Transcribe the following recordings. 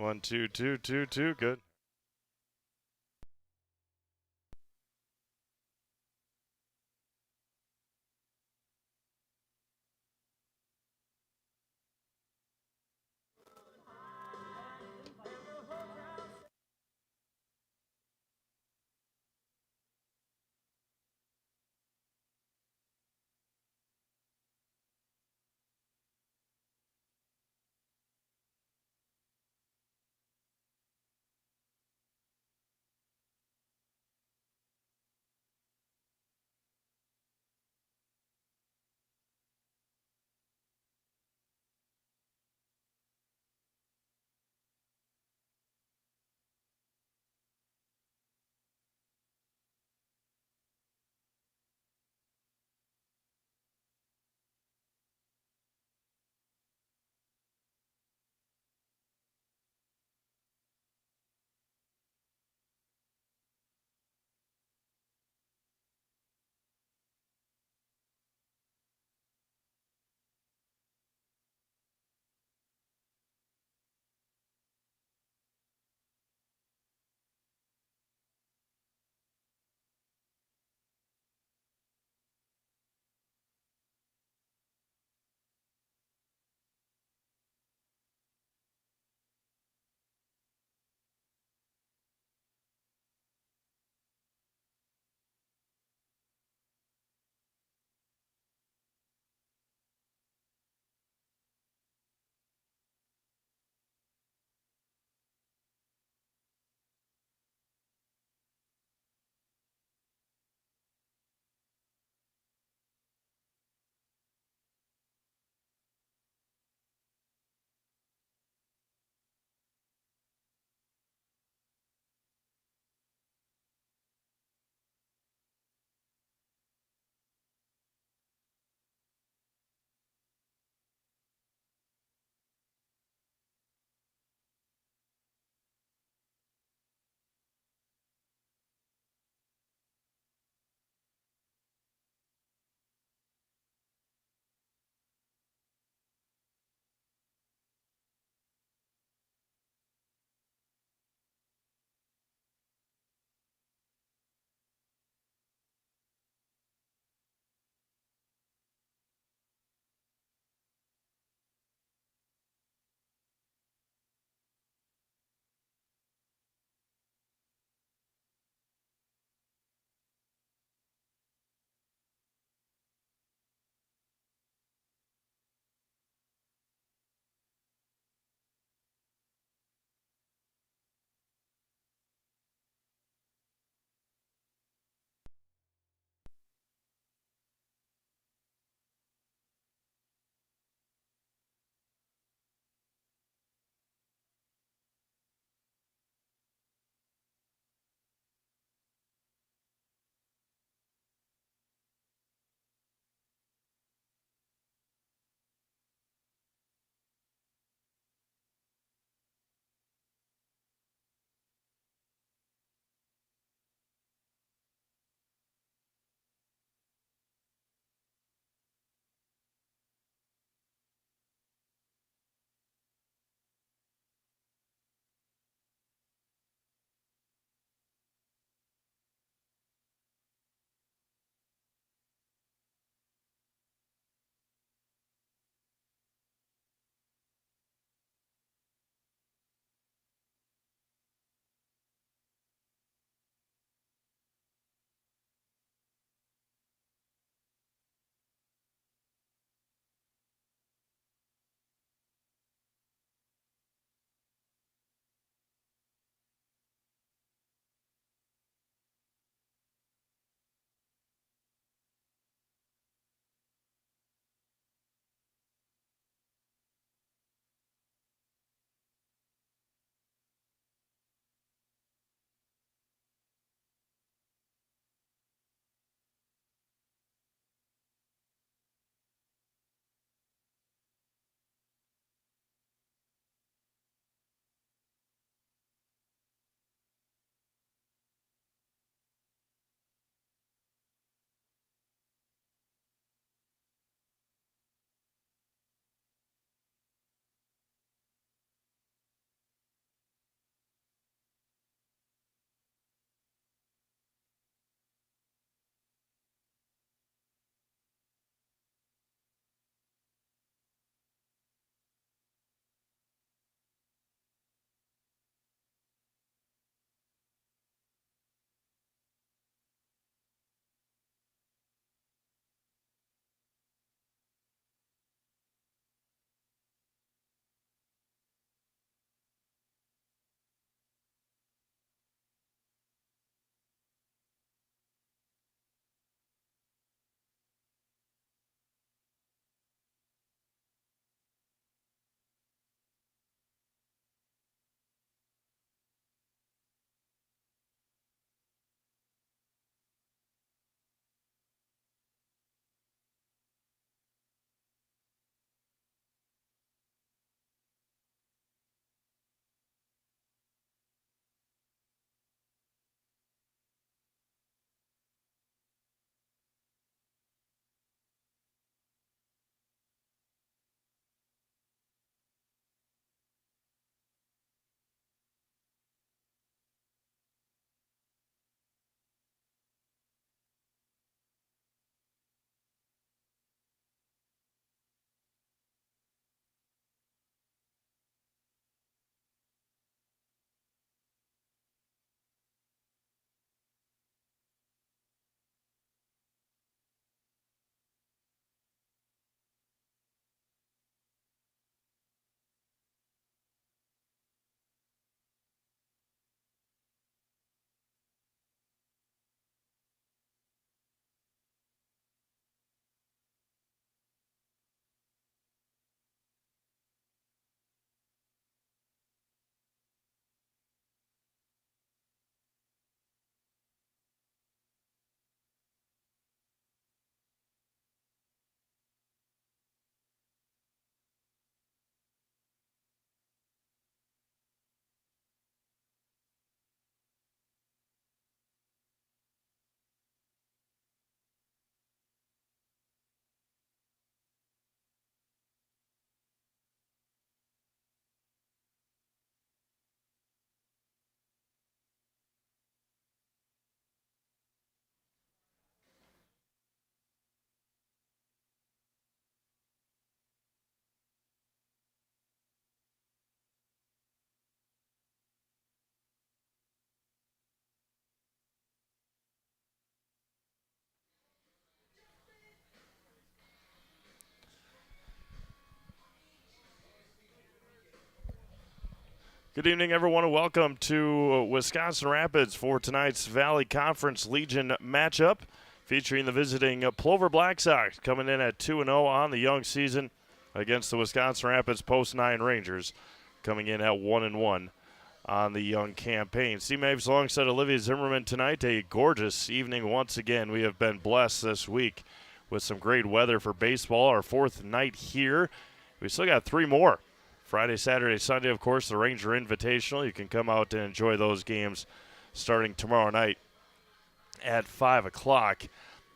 1, 2, 2, 2, 2. Good. Good evening, everyone, and welcome to Wisconsin Rapids for tonight's Valley Conference Legion matchup featuring the visiting Plover Black Sox coming in at 2-0 on the young season against the Wisconsin Rapids Post-9 Rangers coming in at 1-1 on the young campaign. C-Maves alongside Olivia Zimmerman tonight. A gorgeous evening once again. We have been blessed this week with some great weather for baseball. Our fourth night here. We still got three more. Friday, Saturday, Sunday, of course, the Ranger Invitational. You can come out and enjoy those games starting tomorrow night at 5 o'clock.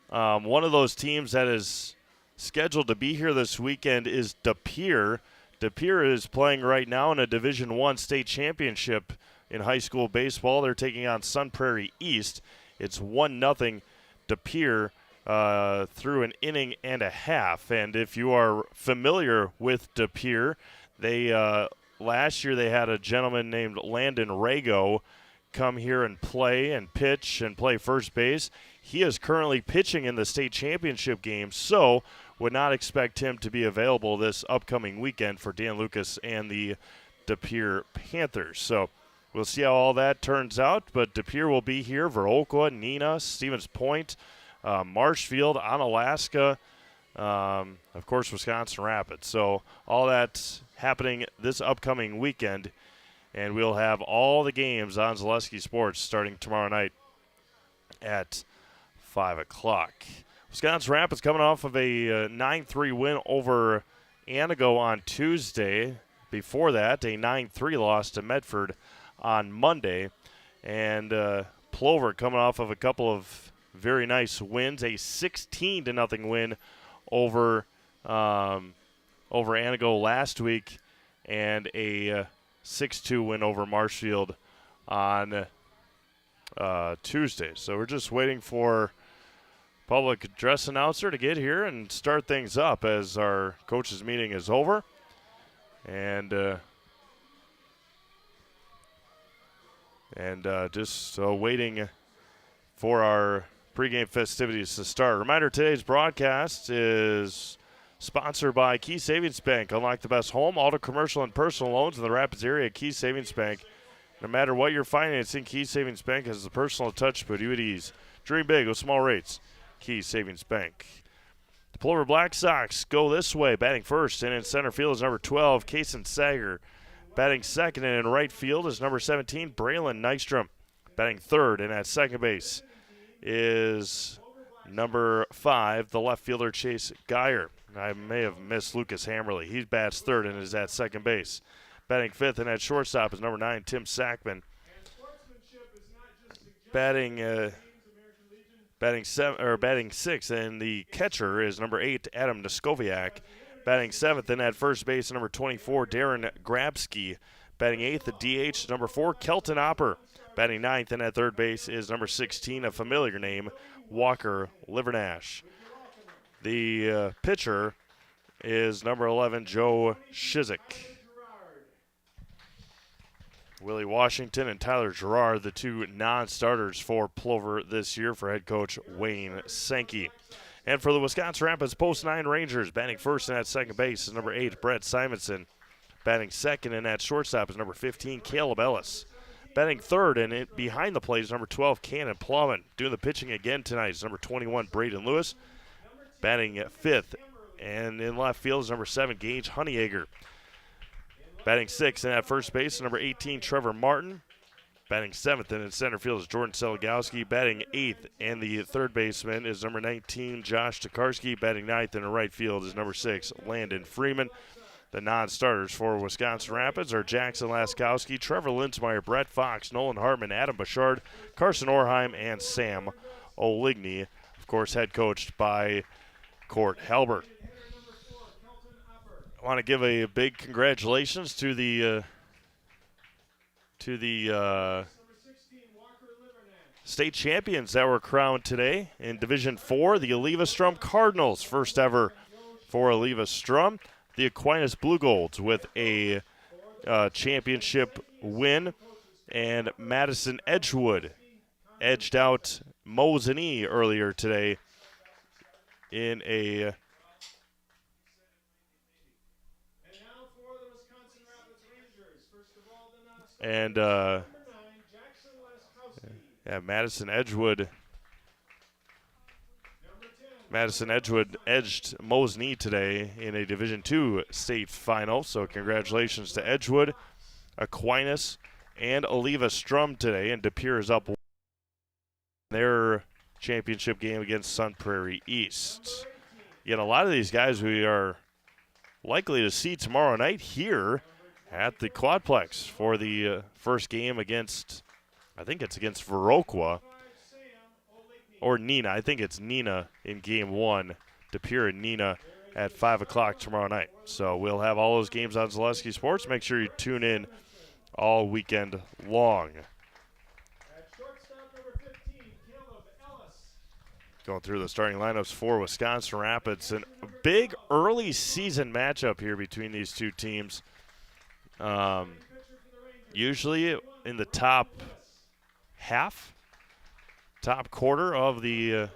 One of those teams that is scheduled to be here this weekend is De Pere. De Pere is playing right now in a Division I state championship in high school baseball. They're taking on Sun Prairie East. It's 1-0 De Pere through an inning and a half. And if you are familiar with De Pere, they last year they had a gentleman named Landon Rago come here and play and pitch and play first base. He is currently pitching in the state championship game, so would not expect him to be available this upcoming weekend for Dan Lucas and the De Pere Panthers. So we'll see how all that turns out, but De Pere will be here. Viroqua, Neenah, Stevens Point, Marshfield, Onalaska, of course, Wisconsin Rapids. So all that's happening this upcoming weekend, and we'll have all the games on Zaleski Sports starting tomorrow night at 5 o'clock. Wisconsin Rapids coming off of a 9-3 win over Anago on Tuesday. Before that, a 9-3 loss to Medford on Monday. And Plover coming off of a couple of very nice wins, a 16-0 win over Anago last week, and a 6-2 win over Marshfield on Tuesday. So we're just waiting for public address announcer to get here and start things up as our coaches meeting is over. And just waiting for our pregame festivities to start. Reminder, today's broadcast is sponsored by Key Savings Bank. Unlock the best home, auto, commercial, and personal loans in the Rapids area. Key Savings Bank. No matter what you're financing, Key Savings Bank has the personal touch to put you at ease. Dream big with small rates. Key Savings Bank. The Plover Black Sox go this way. Batting first and in center field is number 12, Kason Sager. Batting second and in right field is number 17, Braylon Nystrom. Batting third and at second base is number 5, the left fielder, Chase Geyer. I may have missed Lucas Hammerly. He bats third and is at second base. Batting fifth and at shortstop is number 9, Tim Sackman. Batting sixth, and the catcher is number 8, Adam Neskoviak. Batting seventh and at first base, number 24, Darren Grabsky. Batting eighth, the DH is number 4, Kelton Opper. Batting ninth and at third base is number 16, a familiar name, Walker Livernash. The pitcher is number 11, Joe Shizik. Willie Washington and Tyler Gerard, the two non-starters for Plover this year for head coach Wayne Sankey. And for the Wisconsin Rapids Post-9 Rangers, batting first and at second base is number 8, Brett Simonson. Batting second and at shortstop is number 15, Caleb Ellis. Batting third and behind the plate is number 12, Cannon Plummen. Doing the pitching again tonight is number 21, Braden Lewis. Batting fifth and in left field is number 7, Gage Honeyegger. Batting sixth and at first base is number 18, Trevor Martin. Batting seventh and in center field is Jordan Seligowski. Batting eighth and the third baseman is number 19, Josh Tokarski. Batting ninth and in right field is number 6, Landon Freeman. The non-starters for Wisconsin Rapids are Jackson Laskowski, Trevor Linsmeyer, Brett Fox, Nolan Hartman, Adam Bouchard, Carson Orheim, and Sam Oligny. Of course, head coached by Court Halbert. I want to give a big congratulations to the state champions that were crowned today in Division 4, the Oliva Strum Cardinals, first ever for Oliva Strum. The Aquinas Blue Golds with a championship win, and Madison Edgewood edged out Mosinee earlier today in a And Madison Edgewood edged Mosney today in a Division II state final. So congratulations to Edgewood, Aquinas, and Oliva Strum today. And De Pere is up their championship game against Sun Prairie East. Yet a lot of these guys we are likely to see tomorrow night here at the Quadplex for the first game against, I think it's against Viroqua or Nina. I think it's Nina in game one. De Pere and Nina at 5 o'clock tomorrow night. So we'll have all those games on Zaleski Sports. Make sure you tune in all weekend long. Going through the starting lineups for Wisconsin Rapids. And a big early season matchup here between these two teams. Usually in the top quarter of the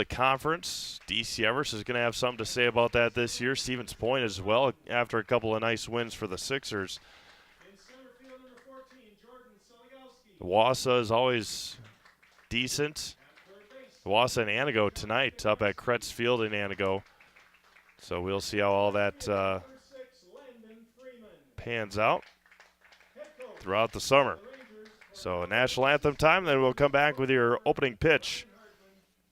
conference. DC Everest is going to have something to say about that this year. Stevens Point as well, after a couple of nice wins for the Sixers. Wausau is always decent. Wausau and Antigo tonight up at Kretz Field in Antigo. So we'll see how all that pans out throughout the summer. So national anthem time, then we'll come back with your opening pitch.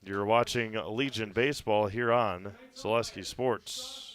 You're watching Legion Baseball here on Zaleski Sports.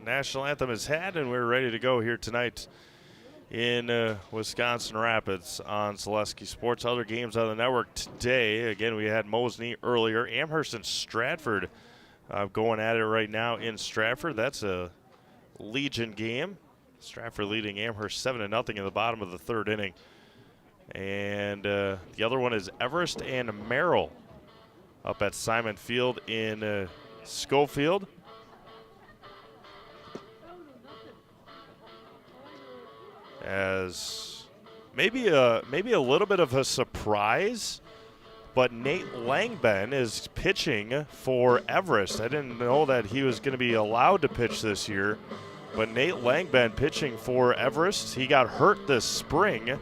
National anthem is had, and we're ready to go here tonight in Wisconsin Rapids on Zaleski Sports. Other games on the network today. Again, we had Mosney earlier. Amherst and Stratford going at it right now in Stratford. That's a Legion game. Stratford leading Amherst 7-0 in the bottom of the third inning. And the other one is Everest and Merrill up at Simon Field in Schofield. As maybe a little bit of a surprise, but Nate Langben is pitching for Everest. I didn't know that he was going to be allowed to pitch this year, but Nate Langben pitching for Everest. He got hurt this spring,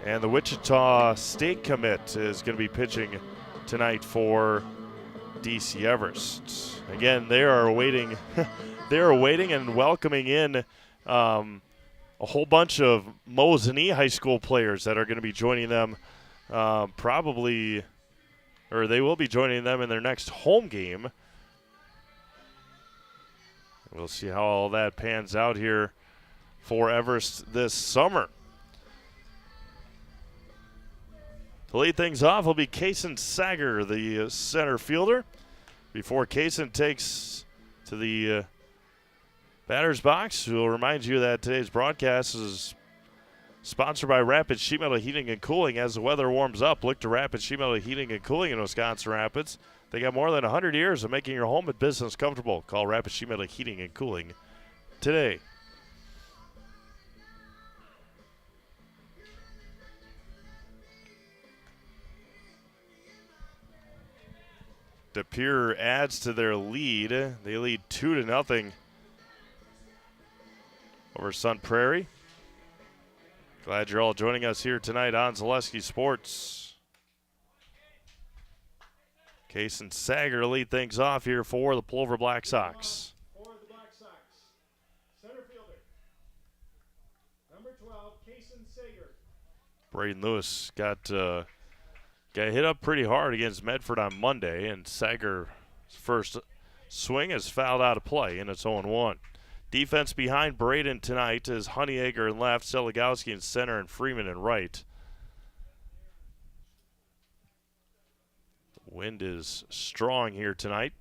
and the Wichita State commit is going to be pitching tonight for DC Everest. Again, they are waiting. They are waiting and welcoming in a whole bunch of Mosney high school players that are going to be joining them probably, or they will be joining them in their next home game. We'll see how all that pans out here for Everest this summer. To lead things off will be Kaysen Sager, the center fielder. Before Kaysen takes to the batter's box, we'll remind you that today's broadcast is sponsored by Rapid Sheet Metal Heating and Cooling. As the weather warms up, look to Rapid Sheet Metal Heating and Cooling in Wisconsin Rapids. They got more than 100 years of making your home and business comfortable. Call Rapid Sheet Metal Heating and Cooling today. De Pere adds to their lead. They lead 2-0 over Sun Prairie. Glad you're all joining us here tonight on Zaleski Sports. Case and Sager lead things off here for the Plover Black Sox. For the Black Sox, center fielder, number 12, Kason Sager. Braden Lewis got hit up pretty hard against Medford on Monday, and Sager's first swing is fouled out of play, and it's 0-1. Defense behind Braden tonight is Honeyegger in left, Seligowski in center, and Freeman in right. The wind is strong here tonight.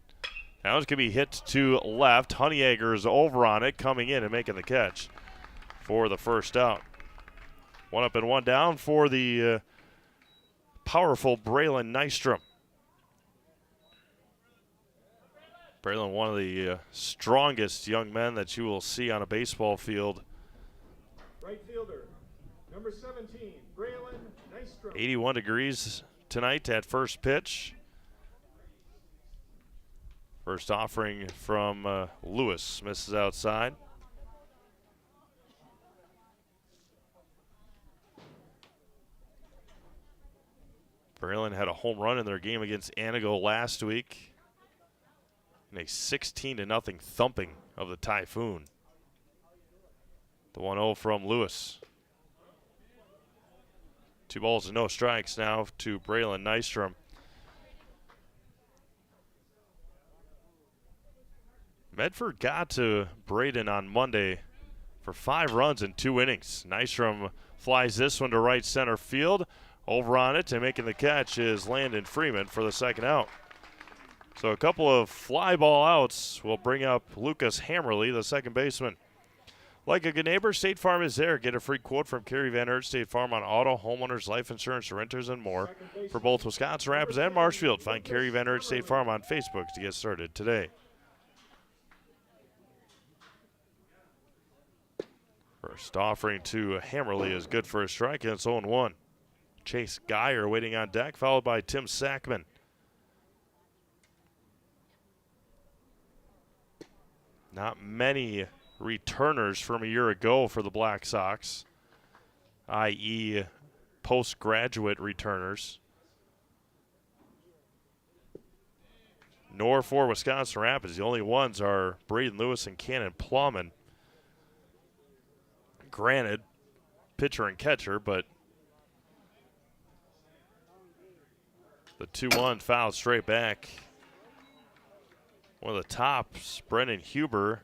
Now it's going to be hit to left. Honeyegger is over on it, coming in and making the catch for the first out. 1 up and 1 down for the powerful Braylon Nystrom. Braylon, one of the strongest young men that you will see on a baseball field. Right fielder, number 17, Braylon Nystrom. 81 degrees tonight at first pitch. First offering from Lewis, misses outside. Braylon had a home run in their game against Anago last week in a 16-0 thumping of the Typhoon. The 1-0 from Lewis. 2 balls and no strikes now to Braylon Nystrom. Medford got to Braden on Monday for 5 runs in 2 innings. Nystrom flies this one to right center field. Over on it and making the catch is Landon Freeman for the second out. So a couple of fly ball outs will bring up Lucas Hammerly, the second baseman. Like a good neighbor, State Farm is there. Get a free quote from Kerry Van Hert State Farm on auto, homeowners, life insurance, renters, and more. For both Wisconsin Rapids and Marshfield, find Kerry Van Hert State Farm on Facebook to get started today. First offering to Hammerly is good for a strike, and it's 0-1. Chase Geyer waiting on deck, followed by Tim Sackman. Not many returners from a year ago for the Black Sox, i.e. postgraduate returners. Nor for Wisconsin Rapids. The only ones are Braden Lewis and Cannon Plowman. Granted, pitcher and catcher, but the 2-1 foul straight back. One of the tops, Brendan Huber,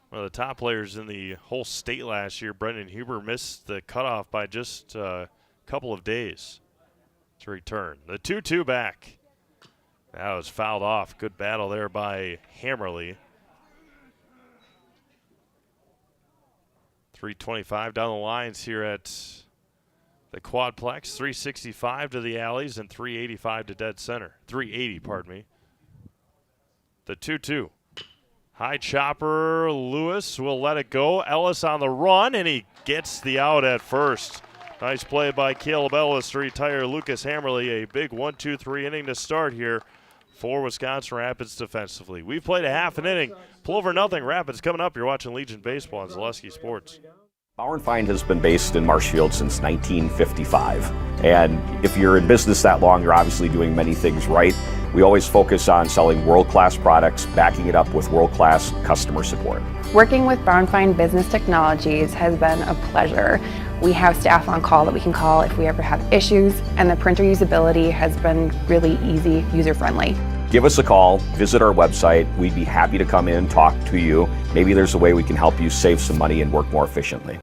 one of the top players in the whole state last year. Brendan Huber missed the cutoff by just a couple of days to return. The 2-2 back. That was fouled off. Good battle there by Hammerly. 325 down the lines here at the Quadplex. 365 to the alleys and 385 to dead center. 380, pardon me. The 2-2. High chopper. Lewis will let it go. Ellis on the run, and he gets the out at first. Nice play by Caleb Ellis to retire Lucas Hammerly. A big 1-2-3 inning to start here for Wisconsin Rapids defensively. We've played a half an inning. Plover nothing. Rapids coming up. You're watching Legion Baseball on Zaleski Sports. Bauer & Feind has been based in Marshfield since 1955. And if you're in business that long, you're obviously doing many things right. We always focus on selling world-class products, backing it up with world-class customer support. Working with Bauer & Feind Business Technologies has been a pleasure. We have staff on call that we can call if we ever have issues, and the printer usability has been really easy, user-friendly. Give us a call, visit our website. We'd be happy to come in, talk to you. Maybe there's a way we can help you save some money and work more efficiently.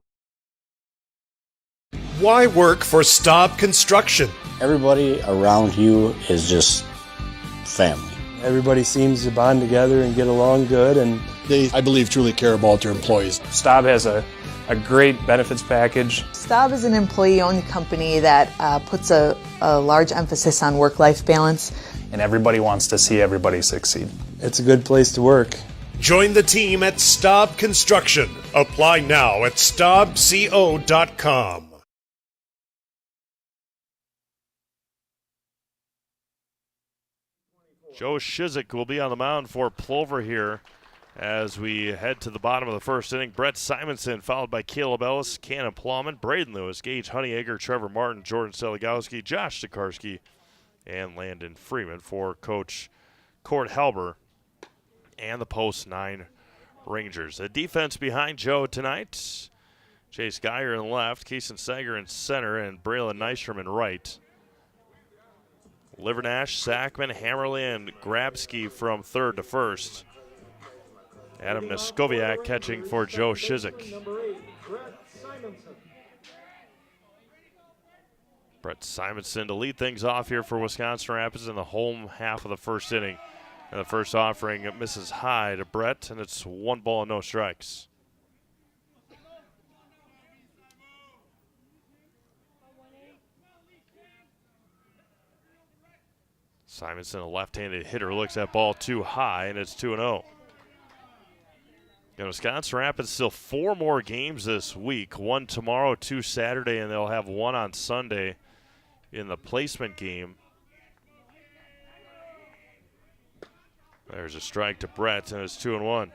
Why work for Staub Construction? Everybody around you is just family. Everybody seems to bond together and get along good, and They, I believe, truly care about their employees. Staub has a great benefits package. Staub is an employee-owned company that puts a large emphasis on work-life balance. And everybody wants to see everybody succeed. It's a good place to work. Join the team at Staub Construction. Apply now at staubco.com. Joe Shizik will be on the mound for Plover here as we head to the bottom of the first inning. Brett Simonson followed by Caleb Ellis, Cannon Plowman, Braden Lewis, Gage Honeyegger, Trevor Martin, Jordan Seligowski, Josh Tokarski, and Landon Freeman for Coach Court Halber and the Post 9 Rangers. The defense behind Joe tonight, Chase Geyer in left, Keeson Sager in center, and Braylon Nystrom in right. Livernash, Sackman, Hammerly, and Grabsky from third to first. Adam Neskoviak catching for Joe Shizik. Number 8, Brett Simonson. Brett Simonson to lead things off here for Wisconsin Rapids in the home half of the first inning. And the first offering misses high to Brett, and it's 1 ball and no strikes. Simonson, a left-handed hitter, looks at ball too high, and it's 2-0. Wisconsin Rapids still 4 more games this week. 1 tomorrow, 2 Saturday, and they'll have 1 on Sunday in the placement game. There's a strike to Brett, and it's 2-1.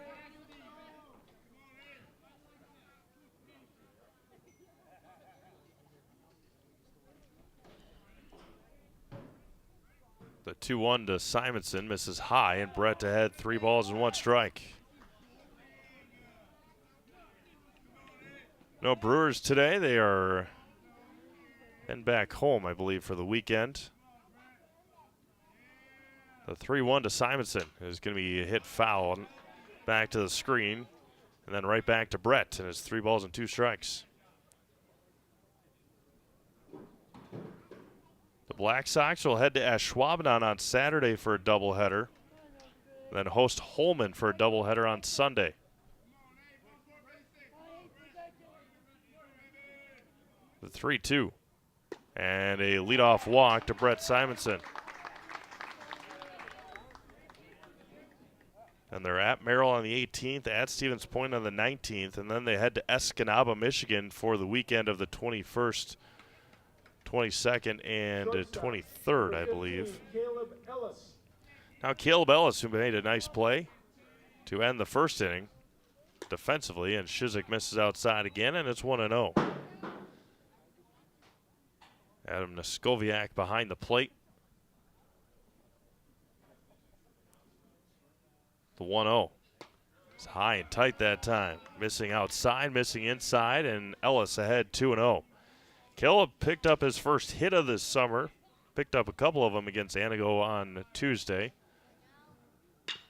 The 2-1 to Simonson misses high, and Brett ahead 3 balls and 1 strike. No Brewers today. They are heading back home, I believe, for the weekend. The 3-1 to Simonson is going to be hit foul back to the screen, and then right back to Brett, and it's 3 balls and 2 strikes. The Black Sox will head to Ashwaubenon on Saturday for a doubleheader, then host Holman for a doubleheader on Sunday. The 3-2, and a leadoff walk to Brett Simonson. And they're at Merrill on the 18th, at Stevens Point on the 19th, and then they head to Escanaba, Michigan for the weekend of the 21st, 22nd, and 23rd, I believe. Caleb Ellis. Now Caleb Ellis, who made a nice play to end the first inning defensively, and Shizik misses outside again, and it's 1-0. Adam Neskoviak behind the plate. The 1-0. It's high and tight that time. Missing outside, missing inside, and Ellis ahead 2-0. Caleb picked up his first hit of this summer. Picked up a couple of them against Anago on Tuesday.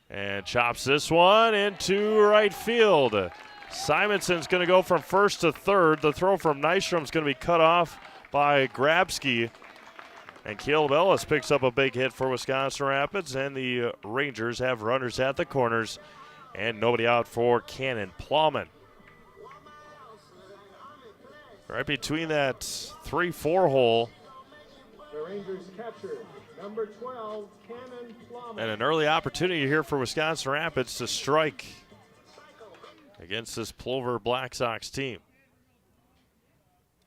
And chops this one into right field. Simonson's going to go from first to third. The throw from Nystrom's going to be cut off by Grabsky. And Caleb Ellis picks up a big hit for Wisconsin Rapids, and the Rangers have runners at the corners and nobody out for Cannon Plowman. Right between that 3-4 hole. The Rangers catcher, number 12, Cannon Plowman. And an early opportunity here for Wisconsin Rapids to strike against this Plover Black Sox team.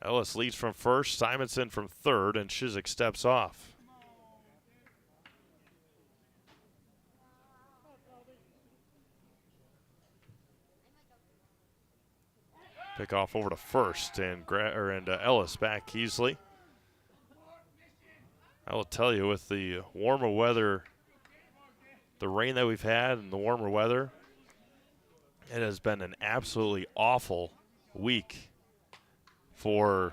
Ellis leads from first, Simonson from third, and Shizik steps off. Pick off over to first, and Ellis back easily. I will tell you, with the warmer weather, the rain that we've had and the warmer weather, it has been an absolutely awful week for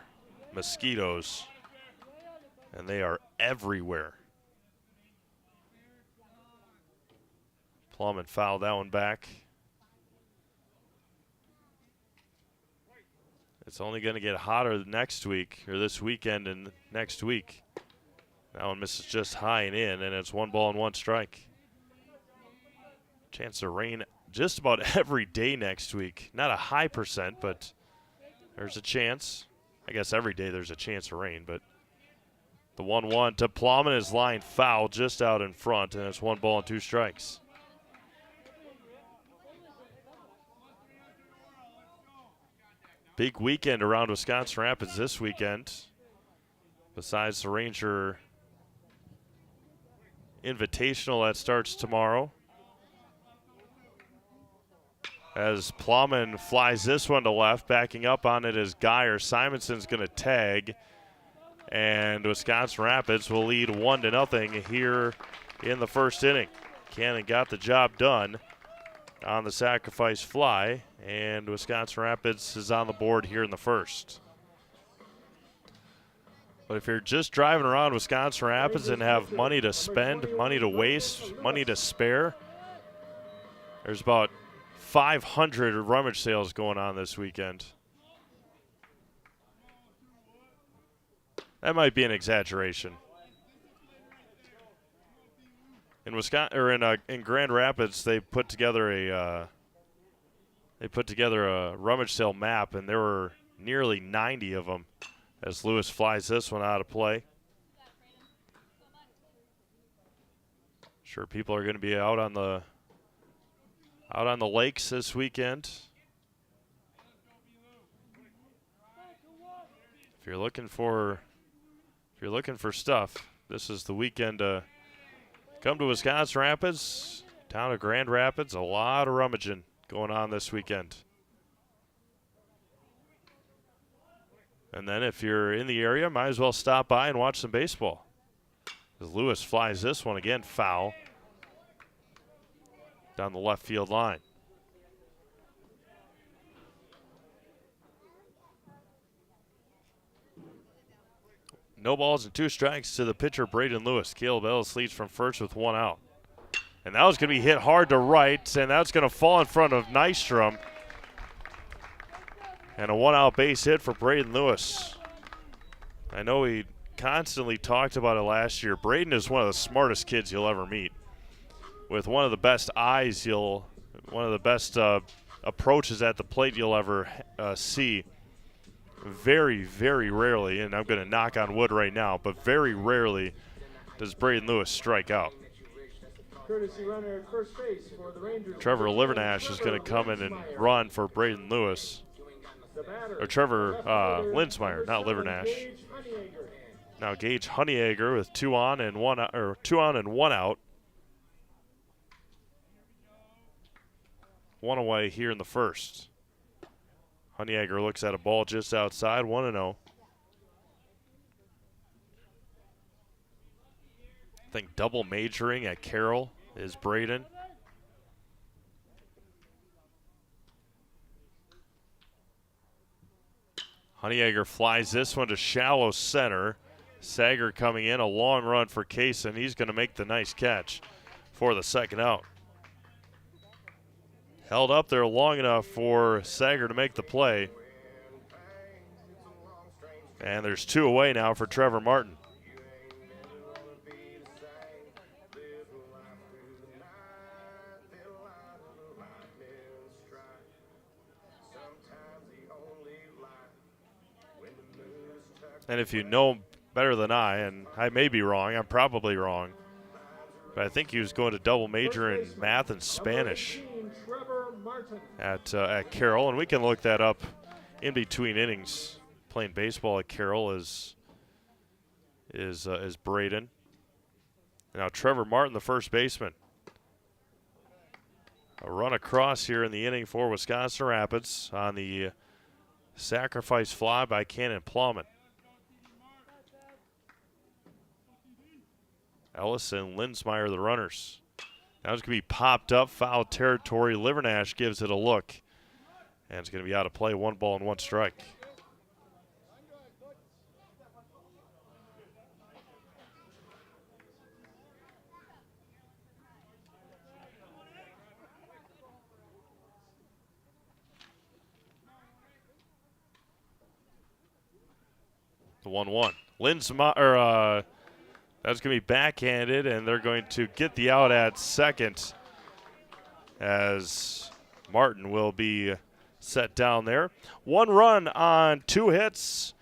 mosquitoes, and they are everywhere. Plowman fouled that one back. It's only going to get hotter next week, or this weekend and next week. That one misses just high and in, and it's 1 ball and 1 strike. Chance of rain just about every day next week. Not a high percent, but there's a chance. I guess every day there's a chance of rain, but the 1-1 to Plowman is lined foul just out in front, and it's 1 ball and 2 strikes. Big weekend around Wisconsin Rapids this weekend. Besides the Ranger Invitational that starts tomorrow. As Plowman flies this one to left, backing up on it is Geyer. Simonson's going to tag, and Wisconsin Rapids will lead 1-0 here in the first inning. Cannon got the job done on the sacrifice fly, and Wisconsin Rapids is on the board here in the first. But if you're just driving around Wisconsin Rapids and have money to spend, money to waste, money to spare, there's about 500 rummage sales going on this weekend. That might be an exaggeration. In Wisconsin, or in Grand Rapids, they put together a rummage sale map, and there were nearly 90 of them. As Lewis flies this one out of play. Sure, people are going to be out on the lakes this weekend. If you're looking for stuff, this is the weekend to come to Wisconsin Rapids, town of Grand Rapids. A lot of rummaging going on this weekend. And then if you're in the area, might as well stop by and watch some baseball. As Lewis flies this one again, foul down the left field line. No balls and 2 strikes to the pitcher, Braden Lewis. Caleb Ellis leads from first with 1 out. And that was going to be hit hard to right, and that's going to fall in front of Nystrom. And a 1-out base hit for Braden Lewis. I know we constantly talked about it last year. Braden is one of the smartest kids you'll ever meet. With one of the best eyes one of the best approaches at the plate you'll ever see. Very, very rarely, and I'm going to knock on wood right now, but very rarely does Braden Lewis strike out. Courtesy runner at first base for the Rangers. Trevor Livernash is going to come in and run for Braden Lewis. Or Trevor Linsmeyer, not Livernash. Now Gage Honeyegger with 2 on and 1 out, or 2 on and 1 out. 1 away here in the first. Honeyegger looks at a ball just outside, 1-0. I think double majoring at Carroll is Braden. Honeyegger flies this one to shallow center. Sager coming in, a long run for Kaysen. He's going to make the nice catch for the second out. Held up there long enough for Sager to make the play. And there's 2 away now for Trevor Martin. And if you know better than I, and I may be wrong, I'm probably wrong, but I think he was going to double major in math and Spanish at Carroll, and we can look that up in between innings. Playing baseball at Carroll is Braden. Now Trevor Martin, the first baseman. A run across here in the inning for Wisconsin Rapids on the sacrifice fly by Cannon Plowman. Ellis and Linsmeyer, the runners. Now it's going to be popped up, foul territory. Livernash gives it a look. And it's going to be out of play, 1 ball and 1 strike. The 1-1. Linsmeyer, that's going to be backhanded, and they're going to get the out at second as Martin will be set down there. 1 run on 2 hits,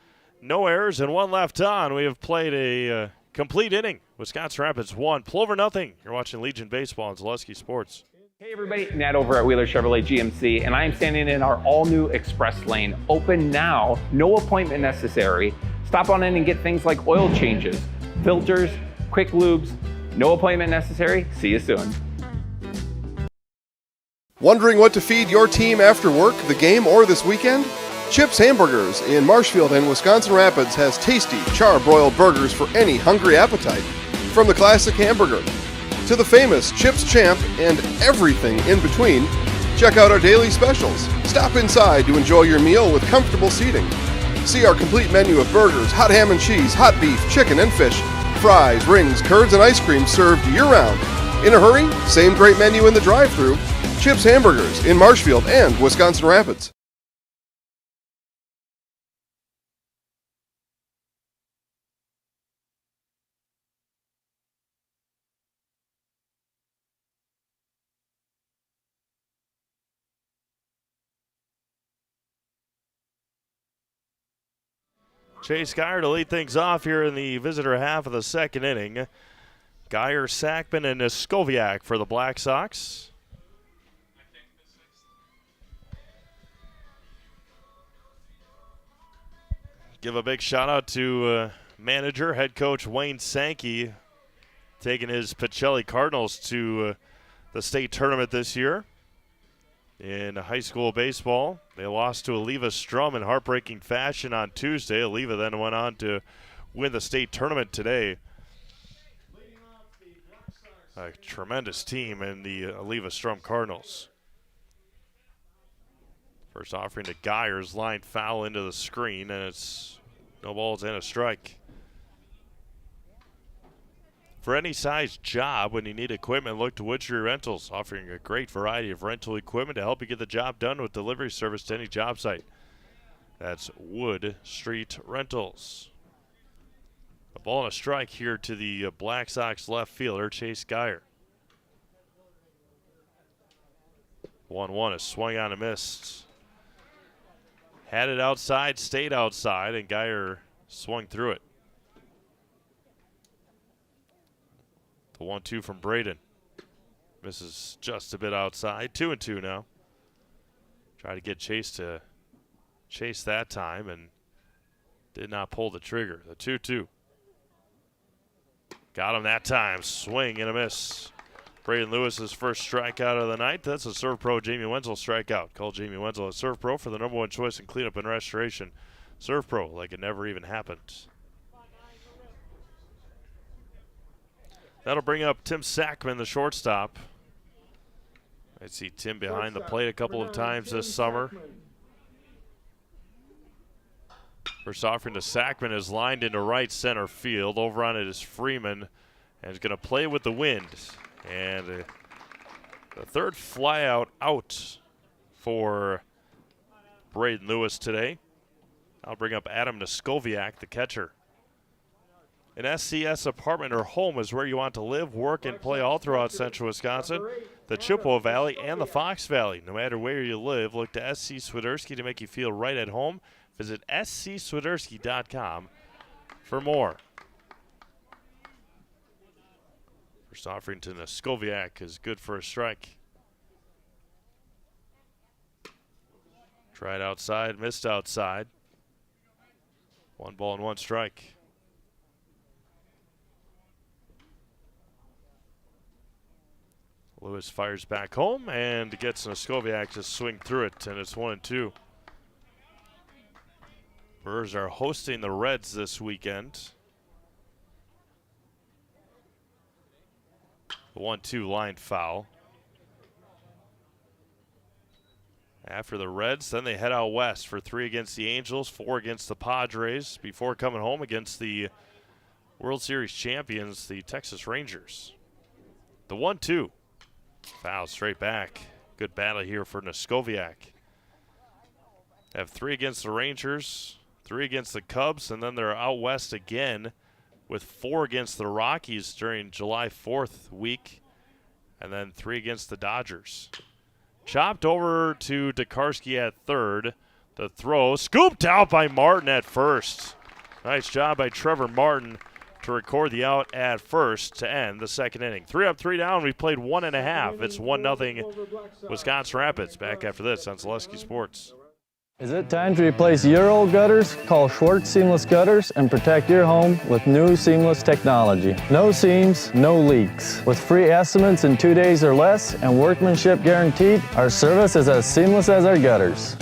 no errors, and 1 left on. We have played a complete inning. Wisconsin Rapids 1, Plover nothing. You're watching Legion Baseball on Zaleski Sports. Hey everybody, Nat over at Wheeler Chevrolet GMC, and I am standing in our all-new express lane. Open now, no appointment necessary. Stop on in and get things like oil changes, filters, quick lubes, no appointment necessary. See you soon. Wondering what to feed your team after work, the game, or this weekend? Chips Hamburgers in Marshfield and Wisconsin Rapids has tasty, char-broiled burgers for any hungry appetite. From the classic hamburger to the famous Chips Champ and everything in between, check out our daily specials. Stop inside to enjoy your meal with comfortable seating. See our complete menu of burgers, hot ham and cheese, hot beef, chicken and fish, fries, rings, curds, and ice cream served year-round. In a hurry? Same great menu in the drive-thru. Chips Hamburgers in Marshfield and Wisconsin Rapids. Chase Geyer to lead things off here in the visitor half of the second inning. Geyer, Sackman, and Skoviak for the Black Sox. Give a big shout out to manager, head coach Wayne Sankey, taking his Pacelli Cardinals to the state tournament this year. In high school baseball, they lost to Oliva Strum in heartbreaking fashion on Tuesday. Oliva then went on to win the state tournament today. A tremendous team in the Oliva Strum Cardinals. First offering to Geyer's line foul into the screen, and it's no balls and a strike. For any size job, when you need equipment, look to Wood Street Rentals, offering a great variety of rental equipment to help you get the job done with delivery service to any job site. That's Wood Street Rentals. A ball and a strike here to the Black Sox left fielder, Chase Geyer. 1-1 is swung on and missed. Had it outside, stayed outside, and Geyer swung through it. The 1-2 from Braden. Misses just a bit outside. 2-2 now. Try to get Chase to chase that time and did not pull the trigger. The 2-2. Got him that time. Swing and a miss. Braden Lewis's first strikeout of the night. That's a Serve Pro Jamie Wenzel strikeout. Call Jamie Wenzel a Serve Pro for the #1 choice in cleanup and restoration. Serve Pro like it never even happened. That'll bring up Tim Sackman, the shortstop. I see Tim behind the plate a couple of times this summer. First offering to Sackman is lined into right center field. Over on it is Freeman, and is going to play with the wind. And the third flyout out for Braden Lewis today. I'll bring up Adam Neskoviak, the catcher. An SCS apartment or home is where you want to live, work, and play all throughout central Wisconsin, the Chippewa Valley, and the Fox Valley. No matter where you live, look to SC Swiderski to make you feel right at home. Visit scswiderski.com for more. First offering to Neskoviak is good for a strike. Tried outside, missed outside. 1 ball and 1 strike. Lewis fires back home and gets Neskoviak to swing through it, and it's 1-2. Brewers are hosting the Reds this weekend. The 1-2 line foul. After the Reds, then they head out west for 3 against the Angels, 4 against the Padres, before coming home against the World Series champions, the Texas Rangers. The 1-2. Foul straight back. Good battle here for Neskoviak. Have 3 against the Rangers, 3 against the Cubs, and then they're out west again with 4 against the Rockies during July 4th week, and then 3 against the Dodgers. Chopped over to Dekarski at third. The throw scooped out by Martin at first. Nice job by Trevor Martin to record the out at first to end the second inning. 3 up, 3 down. We've played 1.5. It's 1-0 Wisconsin Rapids. Back after this on Zaleski Sports. Is it time to replace your old gutters? Call Schwartz Seamless Gutters and protect your home with new seamless technology. No seams, no leaks. With free estimates in 2 days or less and workmanship guaranteed, our service is as seamless as our gutters.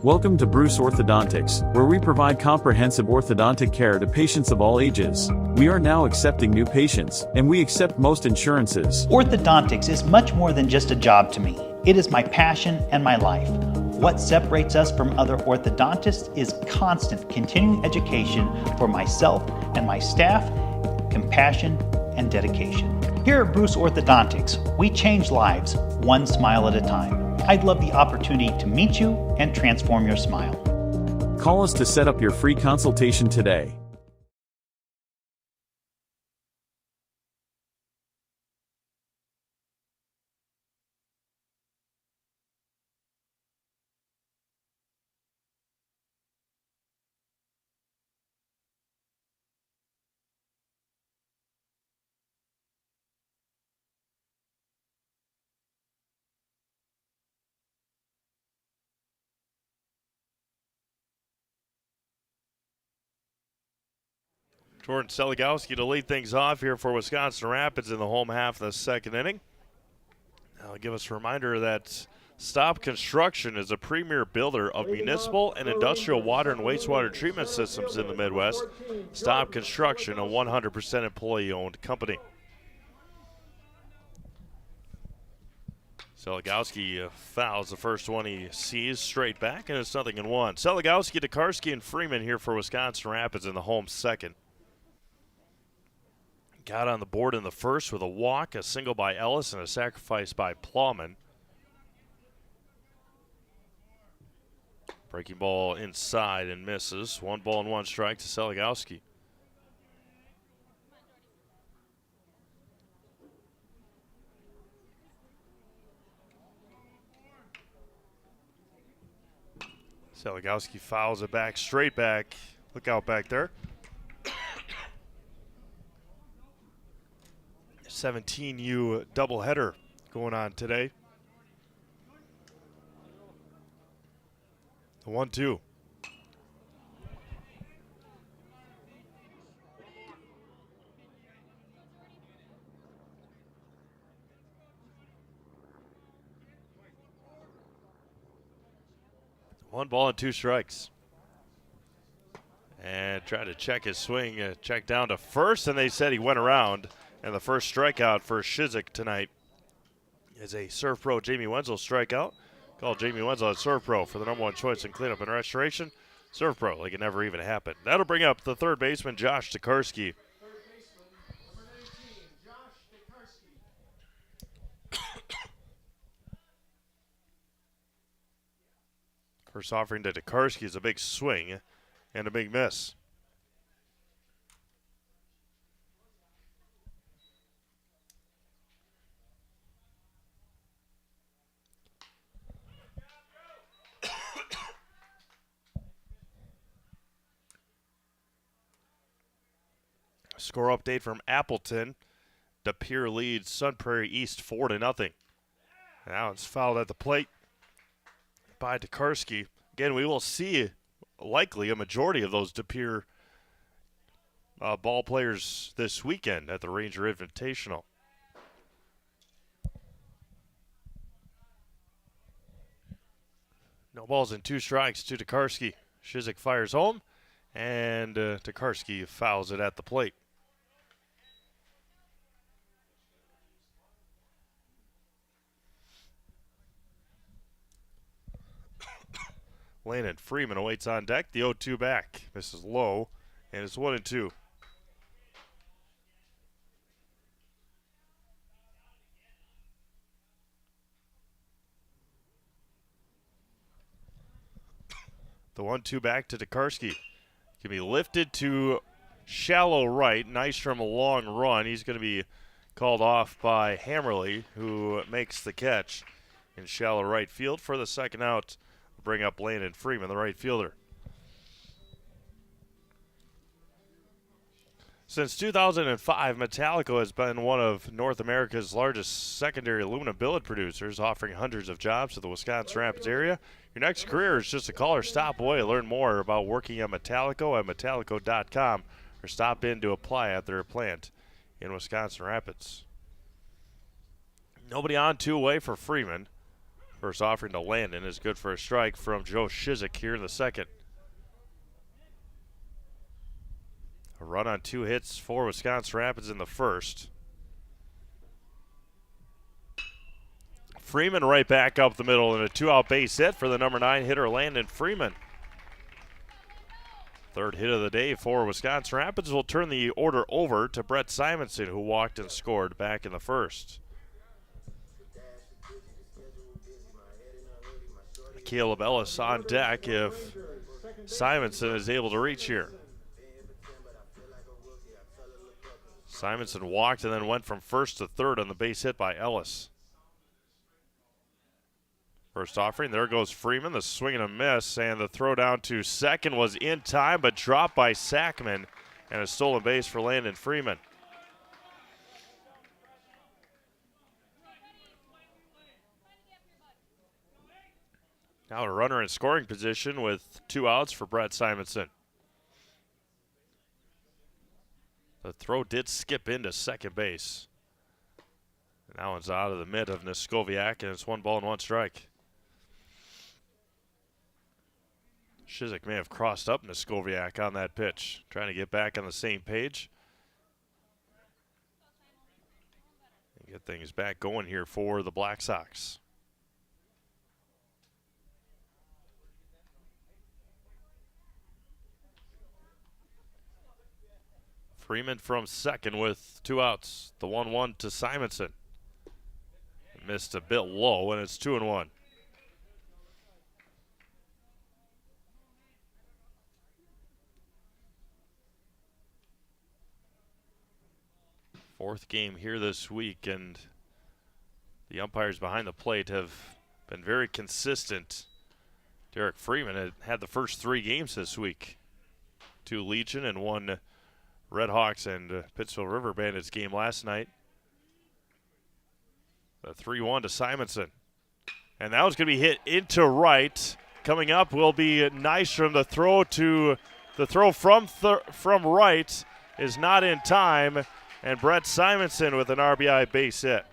Welcome to Bruce Orthodontics, where we provide comprehensive orthodontic care to patients of all ages. We are now accepting new patients, and we accept most insurances. Orthodontics is much more than just a job to me. It is my passion and my life. What separates us from other orthodontists is constant continuing education for myself and my staff, compassion, and dedication. Here at Bruce Orthodontics, we change lives one smile at a time. I'd love the opportunity to meet you and transform your smile. Call us to set up your free consultation today. Jordan Seligowski to lead things off here for Wisconsin Rapids in the home half of the second inning. I'll give us a reminder that Stop Construction is a premier builder of municipal and industrial water and wastewater treatment systems in the Midwest. Stop Construction, a 100% employee-owned company. Seligowski fouls the first one he sees straight back, and it's 0-1. Seligowski, Tokarski, and Freeman here for Wisconsin Rapids in the home second. Got on the board in the first with a walk, a single by Ellis, and a sacrifice by Plowman. Breaking ball inside and misses. 1 ball and 1 strike to Seligowski. Seligowski fouls it back, straight back. Look out back there. 17U doubleheader going on today. The 1-2. One ball and 2 strikes. And tried to check his swing, check down to first, and they said he went around. And the first strikeout for Shizik tonight is a Serve Pro Jamie Wenzel strikeout. Call Jamie Wenzel at Serve Pro for the #1 choice in cleanup and restoration. Serve Pro like it never even happened. That'll bring up the third baseman, Josh Tokarski. First offering to Tokarski is a big swing and a big miss. Score update from Appleton. De Pere leads Sun Prairie East 4-0. Now it's fouled at the plate by Tokarski. Again, we will see likely a majority of those De Pere ball players this weekend at the Ranger Invitational. No balls and 2 strikes to Tokarski. Shizik fires home, and Tokarski fouls it at the plate. Landon Freeman awaits on deck. The 0-2 back. Misses low, and it's 1-2. The 1-2 back to Tokarski. Can be lifted to shallow right. Nystrom a long run. He's going to be called off by Hammerly, who makes the catch in shallow right field for the second out. Bring up Landon Freeman, the right fielder. Since 2005, Metallico has been one of North America's largest secondary aluminum billet producers, offering hundreds of jobs to the Wisconsin Rapids area. Your next career is just a call or stop away. Learn more about working at Metallico at metallico.com or stop in to apply at their plant in Wisconsin Rapids. Nobody on, 2 away for Freeman. First offering to Landon is good for a strike from Joe Shizik here in the second. A run on 2 hits for Wisconsin Rapids in the first. Freeman right back up the middle and a 2-out base hit for the number 9 hitter Landon Freeman. Third hit of the day for Wisconsin Rapids will turn the order over to Brett Simonson, who walked and scored back in the first. Caleb Ellis on deck if Simonson is able to reach here. Simonson walked and then went from first to third on the base hit by Ellis. First offering, there goes Freeman, the swing and a miss, and the throw down to second was in time but dropped by Sackman, and a stolen base for Landon Freeman. Now a runner in scoring position with 2 outs for Brett Simonson. The throw did skip into second base. And that one's out of the mid of Neskoviak, and it's 1 ball and 1 strike. Shizik may have crossed up Neskoviak on that pitch, trying to get back on the same page. And get things back going here for the Black Sox. Freeman from second with 2 outs. The 1-1 to Simonson. Missed a bit low, and it's 2-1. Fourth game here this week, and the umpires behind the plate have been very consistent. Derek Freeman had the first 3 games this week. 2 Legion and 1 Redhawks and Pittsfield River Bandits game last night. The 3-1 to Simonson. And that was going to be hit into right. Coming up will be Nystrom. The throw from right is not in time. And Brett Simonson with an RBI base hit.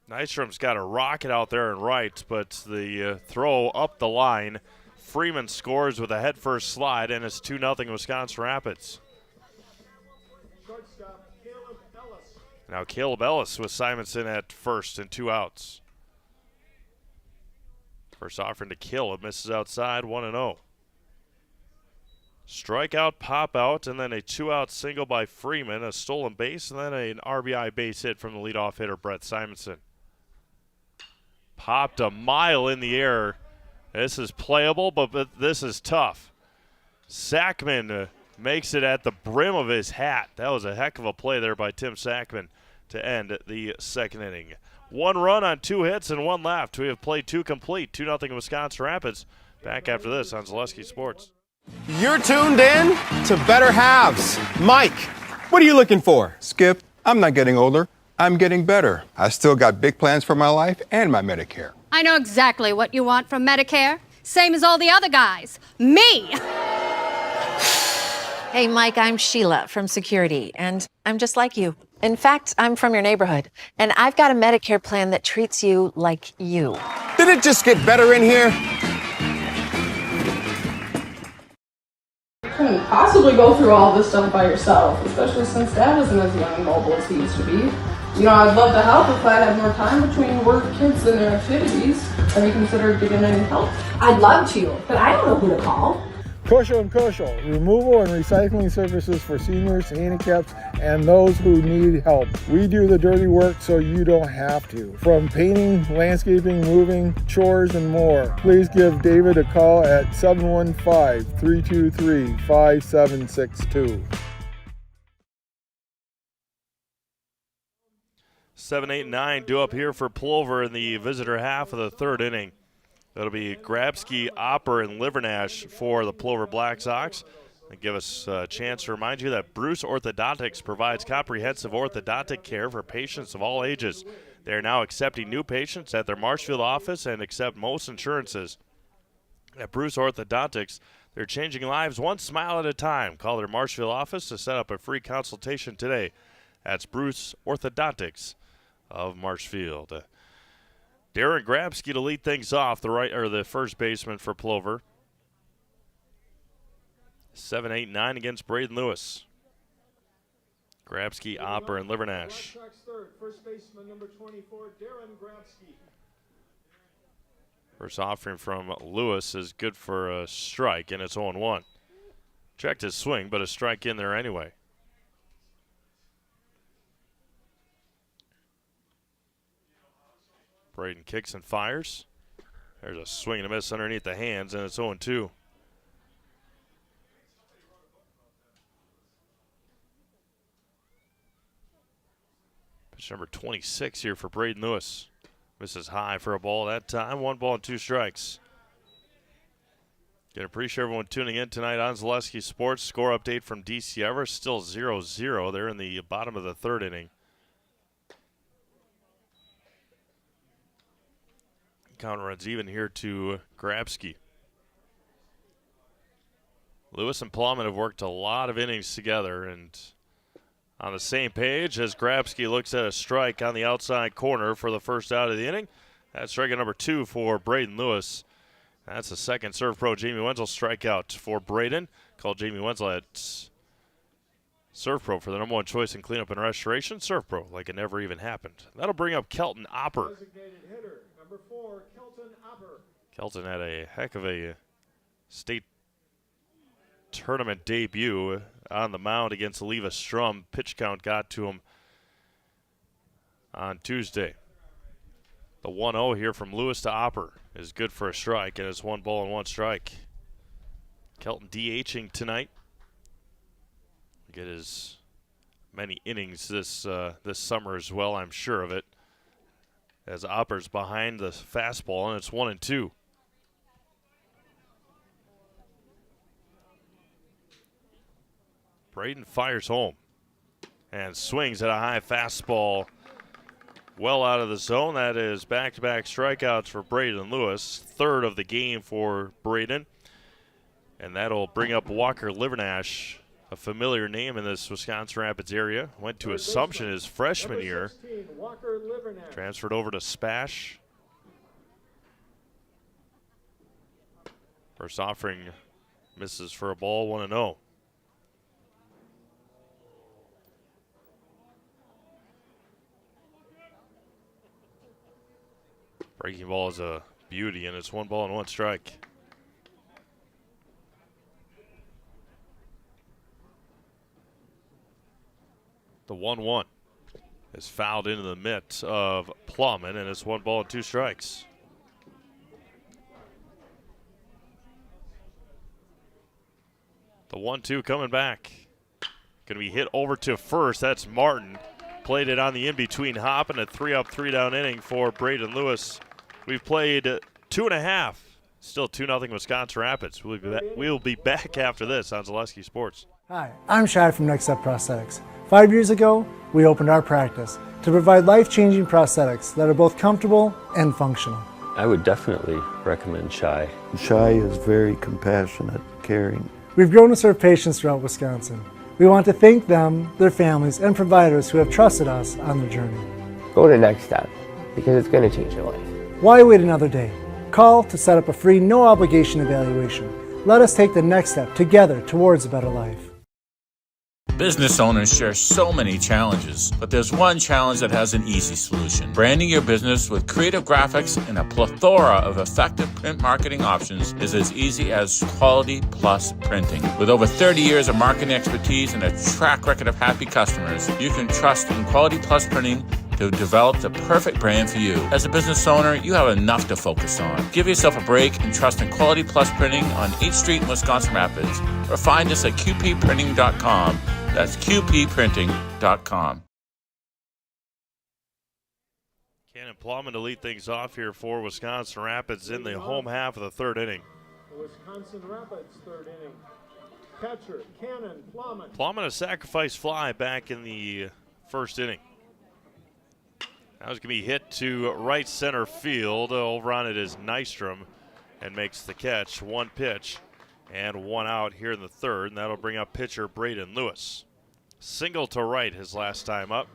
Nystrom's got a rocket out there in right, but the throw up the line. Freeman scores with a head-first slide, and it's 2-0 Wisconsin Rapids. Now Caleb Ellis with Simonson at first and 2 outs. First offering to Caleb, misses outside, 1-0. Strikeout, pop out, and then a 2-out single by Freeman, a stolen base, and then an RBI base hit from the leadoff hitter, Brett Simonson. Popped a mile in the air. This is playable, but this is tough. Sackman makes it at the brim of his hat. That was a heck of a play there by Tim Sackman to end the second inning. 1 run on 2 hits and 1 left. We have played 2 complete. 2-0 Wisconsin Rapids. Back after this on Zaleski Sports. You're tuned in to Better Halves. Mike, what are you looking for? Skip, I'm not getting older. I'm getting better. I still got big plans for my life and my Medicare. I know exactly what you want from Medicare. Same as all the other guys. Me! Hey, Mike, I'm Sheila from Security, and I'm just like you. In fact, I'm from your neighborhood, and I've got a Medicare plan that treats you like you. Did it just get better in here? You couldn't possibly go through all this stuff by yourself, especially since Dad isn't as young and mobile as he used to be. You know, I'd love to help if I had more time between work, kids, and their activities. Have you considered getting any help? I'd love to, but I don't know who to call. Koshel & Koshel, removal and recycling services for seniors, handicaps, and those who need help. We do the dirty work so you don't have to. From painting, landscaping, moving, chores, and more. Please give David a call at 715-323-5762. 7, 8, 9 due up here for Plover in the visitor half of the third inning. That'll be Grabsky, Opper, and Livernash for the Plover Black Sox. And give us a chance to remind you that Bruce Orthodontics provides comprehensive orthodontic care for patients of all ages. They are now accepting new patients at their Marshfield office and accept most insurances. At Bruce Orthodontics, they're changing lives one smile at a time. Call their Marshfield office to set up a free consultation today. That's Bruce Orthodontics of Marshfield. Darren Grabsky to lead things off, the first baseman for Plover. 7-8-9 against Braden Lewis. Grabsky, Opper, and Livernash. Third, first baseman number 24, Darren Grabsky. First offering from Lewis is good for a strike, and it's 0-1. Checked his swing, but a strike in there anyway. Braden kicks and fires. There's a swing and a miss underneath the hands, and it's 0-2. Pitch number 26 here for Braden Lewis. Misses high for a ball that time. 1 ball and 2 strikes. Gonna appreciate everyone tuning in tonight on Zaleski Sports. Score update from DC Everest. Still 0-0. They're in the bottom of the 3rd inning. Count runs even here to Grabsky. Lewis and Plowman have worked a lot of innings together and on the same page as Grabsky looks at a strike on the outside corner for the first out of the inning. That's strike number 2 for Braden Lewis. That's the second Serve Pro Jamie Wenzel strikeout for Braden. Call Jamie Wenzel at Serve Pro for the number 1 choice in cleanup and restoration. Serve Pro like it never even happened. That'll bring up Kelton Opper. Designated hitter number 4, Kelton Opper. Kelton had a heck of a state tournament debut on the mound against Leva Strum. Pitch count got to him on Tuesday. The 1-0 here from Lewis to Opper is good for a strike, and it's 1 ball and 1 strike. Kelton DHing tonight. Get as many innings this summer as well, I'm sure of it. As Opper's behind the fastball, and it's 1-2. Braden fires home and swings at a high fastball well out of the zone. That is back-to-back strikeouts for Braden Lewis, 3rd of the game for Braden. And that'll bring up Walker Livernash, a familiar name in this Wisconsin Rapids area. Went to Assumption his freshman year. Transferred over to Spash. First offering misses for a ball, 1-0. Breaking ball is a beauty, and it's 1 ball and 1 strike. The 1-1 is fouled into the mitt of Plowman, and it's 1 ball and 2 strikes. The 1-2 coming back. Going to be hit over to first. That's Martin. Played it on the in-between hop, and a 3-up, 3-down inning for Braden Lewis. We've played 2.5. Still 2-0 Wisconsin Rapids. We'll be back after this on Zaleski Sports. Hi, I'm Shad from Next Step Prosthetics. 5 years ago, we opened our practice to provide life-changing prosthetics that are both comfortable and functional. I would definitely recommend Shai. Shai is very compassionate, caring. We've grown to serve patients throughout Wisconsin. We want to thank them, their families, and providers who have trusted us on their journey. Go to Next Step because it's going to change your life. Why wait another day? Call to set up a free, no-obligation evaluation. Let us take the next step together towards a better life. Business owners share so many challenges, but there's one challenge that has an easy solution. Branding your business with creative graphics and a plethora of effective print marketing options is as easy as Quality Plus Printing. With over 30 years of marketing expertise and a track record of happy customers, you can trust in Quality Plus Printing to develop the perfect brand for you. As a business owner, you have enough to focus on. Give yourself a break and trust in Quality Plus Printing on 8th Street in Wisconsin Rapids, or find us at qpprinting.com. That's qpprinting.com. Cannon Plowman to lead things off here for Wisconsin Rapids in the home half of the 3rd inning. Wisconsin Rapids 3rd inning. Catcher, Cannon, Plummet. Plummet a sacrifice fly back in the first inning. That was going to be hit to right center field. Over on it is Nystrom and makes the catch. One pitch and one out here in the third, and that'll bring up pitcher Braden Lewis. Single to right his last time up.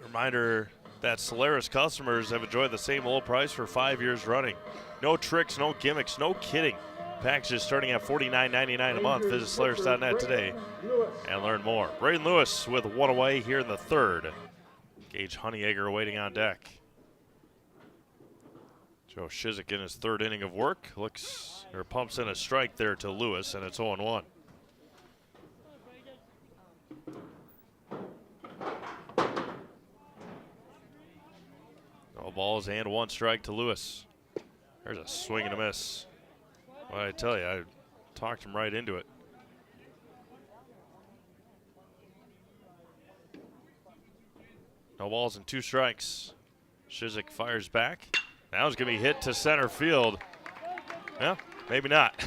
Reminder that Solaris customers have enjoyed the same low price for 5 years running. No tricks, no gimmicks, no kidding. Packages starting at $49.99 a month. Visit Solaris.net today and learn more. Braden Lewis with one away here in the third. Gage Honeyegger waiting on deck. Joe Shizik in his third inning of work. Pumps in a strike there to Lewis, and it's 0-1. No balls and one strike to Lewis. There's a swing and a miss. Well, I tell you, I talked him right into it. No balls and two strikes. Shizik fires back. Now it's going to be hit to center field. Well, maybe not.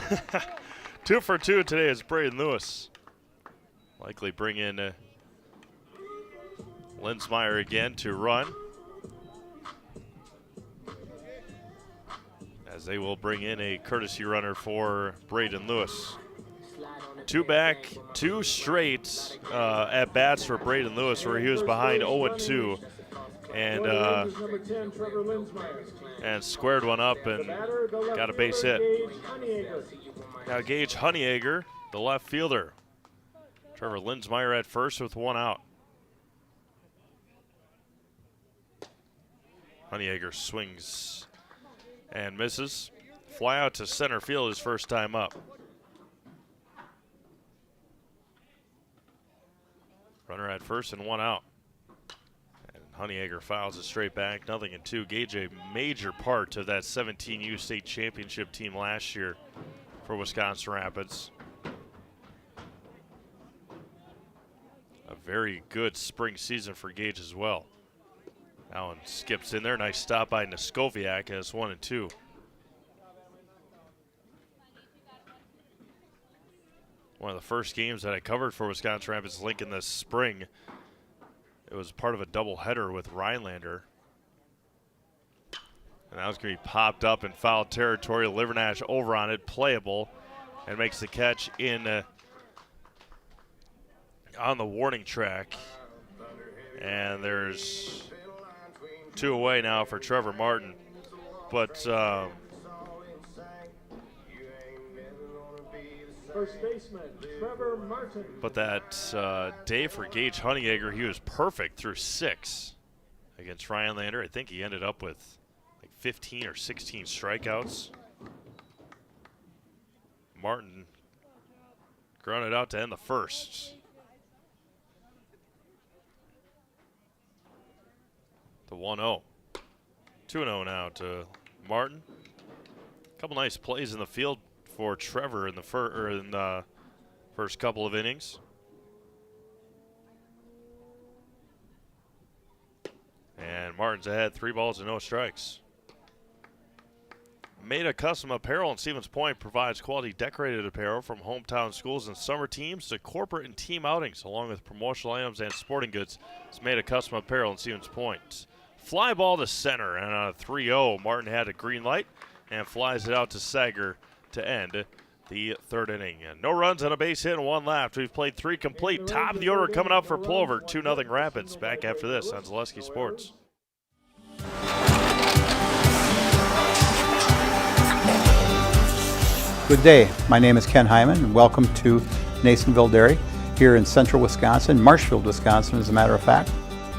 2 for 2 today is Braden Lewis. Likely bring in Linsmeyer again to run. As they will bring in a courtesy runner for Braden Lewis. 2 back, 2 straight at bats for Braden Lewis, where he was behind 0-2 and squared one up and got a base hit. Now Gage Honeyegger, the left fielder. Trevor Linsmeyer at first with one out. Honeyegger swings and misses. Fly out to center field his first time up. Runner at first and one out. And Honeyegger fouls it straight back, 0-2. Gage a major part of that 17U state championship team last year for Wisconsin Rapids. A very good spring season for Gage as well. Allen skips in there. Nice stop by Neskoviak as 1-2. One of the first games that I covered for Wisconsin Rapids Lincoln this spring. It was part of a doubleheader with Rhinelander. And that was going to be popped up in foul territory. Livernash over on it, playable, and makes the catch in on the warning track. And there's 2 away now for Trevor Martin. But First baseman, Trevor Martin. But that day for Gage Honeyegger, he was perfect through 6 against Rhinelander. I think he ended up with like 15 or 16 strikeouts. Martin grounded out to end the first. The 1-0. 2-0 now to Martin. A couple nice plays in the field for Trevor in the first couple of innings. And Martin's ahead, 3 balls and no strikes. Made Custom Apparel in Stevens Point provides quality decorated apparel from hometown schools and summer teams to corporate and team outings, along with promotional items and sporting goods. It's Made Custom Apparel in Stevens Point. Fly ball to center, and on a 3-0, Martin had a green light and flies it out to Sager to end the third inning. And no runs on a base hit and 1 left. We've played 3 complete. Top of the order coming up for Plover, 2-0 Rapids. Back after this on Zaleski Sports. Good day. My name is Ken Hyman, and welcome to Nasonville Dairy here in central Wisconsin, Marshfield, Wisconsin, as a matter of fact.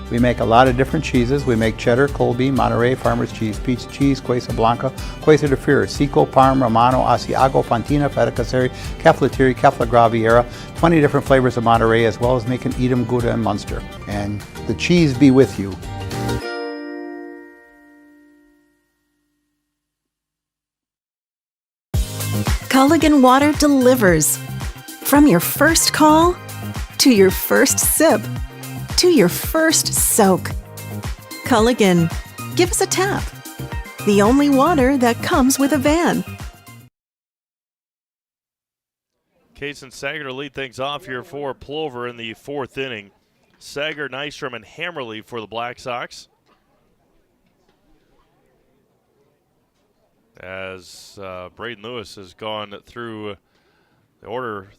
We make a lot of different cheeses. We make cheddar, Colby, Monterey, Farmer's Cheese, Peach Cheese, Quesa Blanca, Quesa de Fear, Seco, Parm, Romano, Asiago, Fontina, Feta Caseri, Caflatiri, Cafla Graviera, 20 different flavors of Monterey, as well as making Edam, Gouda, and Munster. And the cheese be with you. Culligan Water delivers. From your first call, to your first sip, to your first soak. Culligan, give us a tap. The only water that comes with a van. Case and Sager to lead things off here for Plover in the 4th inning. Sager, Nystrom, and Hammerly for the Black Sox. As Braden Lewis has gone through the order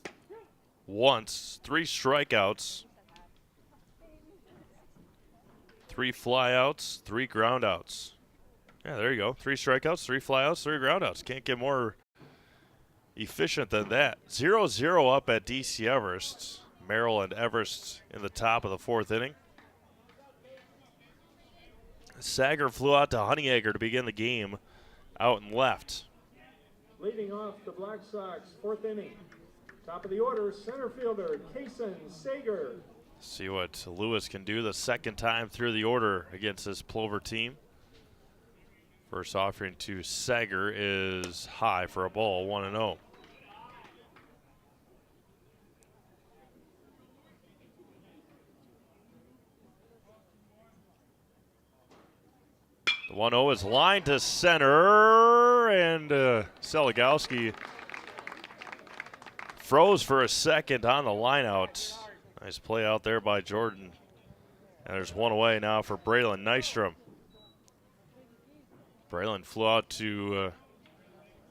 once, 3 strikeouts, 3 flyouts, 3 groundouts. Yeah, there you go. 3 strikeouts, 3 flyouts, 3 groundouts. Can't get more efficient than that. 0-0 up at DC Everest. Merrill and Everest in the top of the 4th inning. Sager flew out to Honeyegger to begin the game out and left. Leading off the Black Sox, 4th inning. Top of the order, center fielder, Kason Sager. See what Lewis can do the second time through the order against this Plover team. First offering to Sager is high for a ball, 1-0. The 1-0 is lined to center, and Seligowski froze for a second on the lineout. Nice play out there by Jordan. And there's one away now for Braylon Nystrom. Braylon flew out to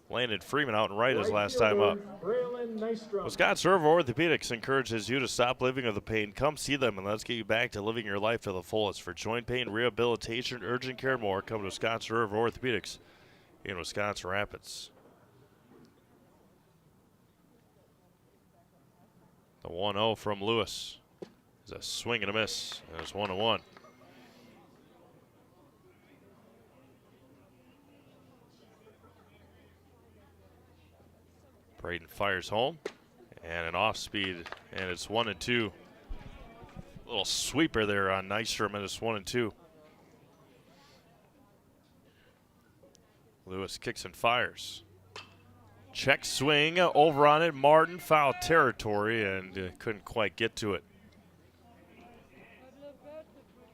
Landon Freeman out and right his last time up. Wisconsin River Orthopedics encourages you to stop living with the pain. Come see them and let's get you back to living your life to the fullest. For joint pain, rehabilitation, urgent care, and more, come to Wisconsin River Orthopedics in Wisconsin Rapids. The 1-0 from Lewis is a swing and a miss. It's 1-1. Braden fires home, and an off speed, and it's 1-2. Little sweeper there on Nystrom, and it's 1-2. Lewis kicks and fires. Check swing over on it. Martin foul territory and couldn't quite get to it.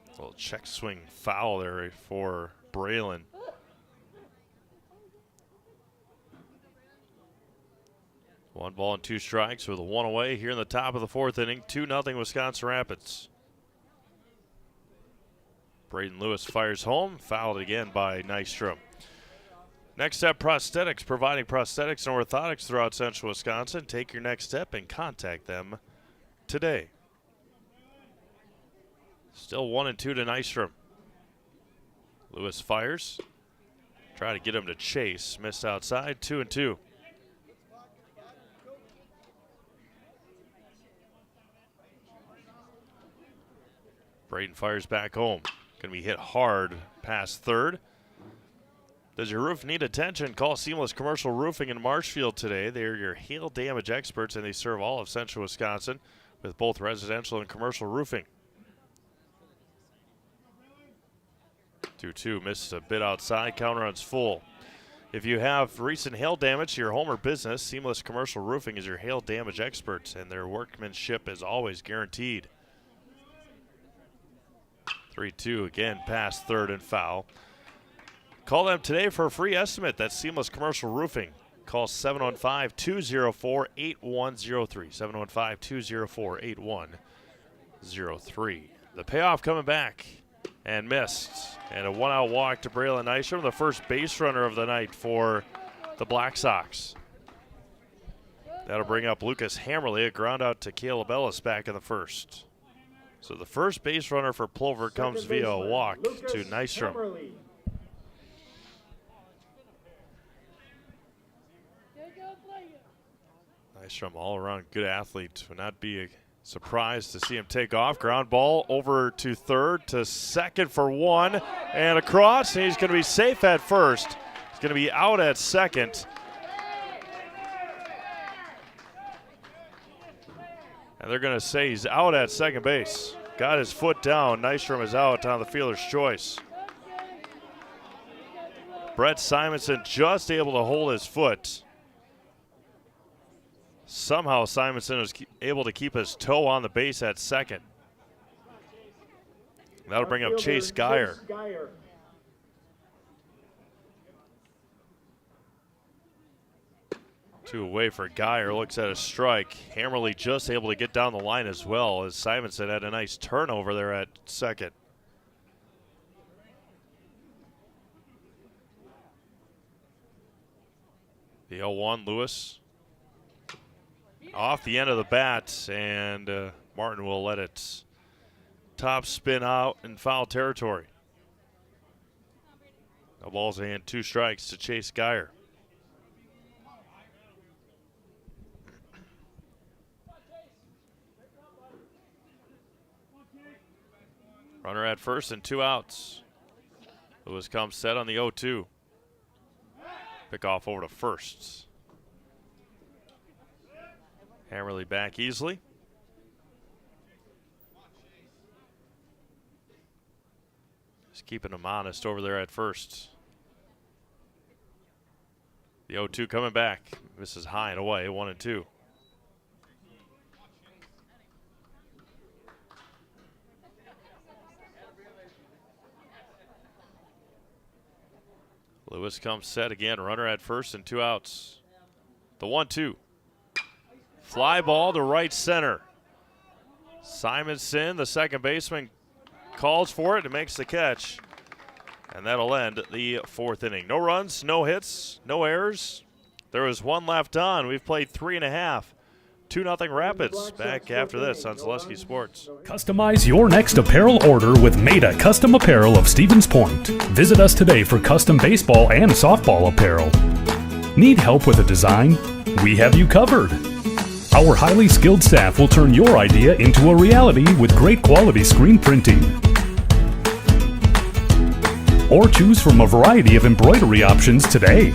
A little check swing foul there for Braylon. One ball and 2 strikes with a 1 away here in the top of the 4th inning. 2-0 Wisconsin Rapids. Braden Lewis fires home, fouled again by Nystrom. Next Step Prosthetics, providing prosthetics and orthotics throughout central Wisconsin. Take your next step and contact them today. Still 1-2 to Nystrom. Lewis fires. Try to get him to chase. Missed outside, 2-2. Braden fires back home. Going to be hit hard past third. Does your roof need attention? Call Seamless Commercial Roofing in Marshfield today. They're your hail damage experts, and they serve all of central Wisconsin with both residential and commercial roofing. 2-2, missed a bit outside. Counter runs full. If you have recent hail damage to your home or business, Seamless Commercial Roofing is your hail damage experts, and their workmanship is always guaranteed. 3-2, again past third and foul. Call them today for a free estimate. That's Seamless Commercial Roofing. Call 715-204-8103. 715-204-8103. The payoff coming back and missed. And a 1-out walk to Braylon Nystrom, the first base runner of the night for the Black Sox. That'll bring up Lucas Hammerly, a ground out to Caleb Ellis back in the first. So the first base runner for Plover comes via a walk to Nystrom. Hammerly. Nystrom, all-around good athlete. Would not be surprised to see him take off. Ground ball over to third, to second for 1, and across. And he's going to be safe at first. He's going to be out at second. And they're going to say he's out at second base. Got his foot down. Nystrom is out on the fielder's choice. Brett Simonson just able to hold his foot. Somehow Simonson was able to keep his toe on the base at second. That'll bring up Chase Geyer. Two away for Geyer. Looks at a strike. Hammerly just able to get down the line as well, as Simonson had a nice turnover there at second. The 0-1, Lewis. Off the end of the bat, and Martin will let it top spin out in foul territory. No balls and 2 strikes to Chase Geyer. Runner at first and 2 outs. Lewis comes set on the 0-2. Pick off over to first. Hammerly back easily. Just keeping him honest over there at first. The 0-2 coming back. Misses high and away, 1-2. Lewis comes set again. Runner at first and 2 outs. The 1-2. Fly ball to right center. Simonson, the second baseman, calls for it and makes the catch. And that'll end the 4th inning. No runs, no hits, no errors. There was 1 left on. We've played 3.5. 2-0 Rapids. Back after this on Zaleski Sports. Customize your next apparel order with Maida Custom Apparel of Stevens Point. Visit us today for custom baseball and softball apparel. Need help with a design? We have you covered. Our highly skilled staff will turn your idea into a reality with great quality screen printing. Or choose from a variety of embroidery options today.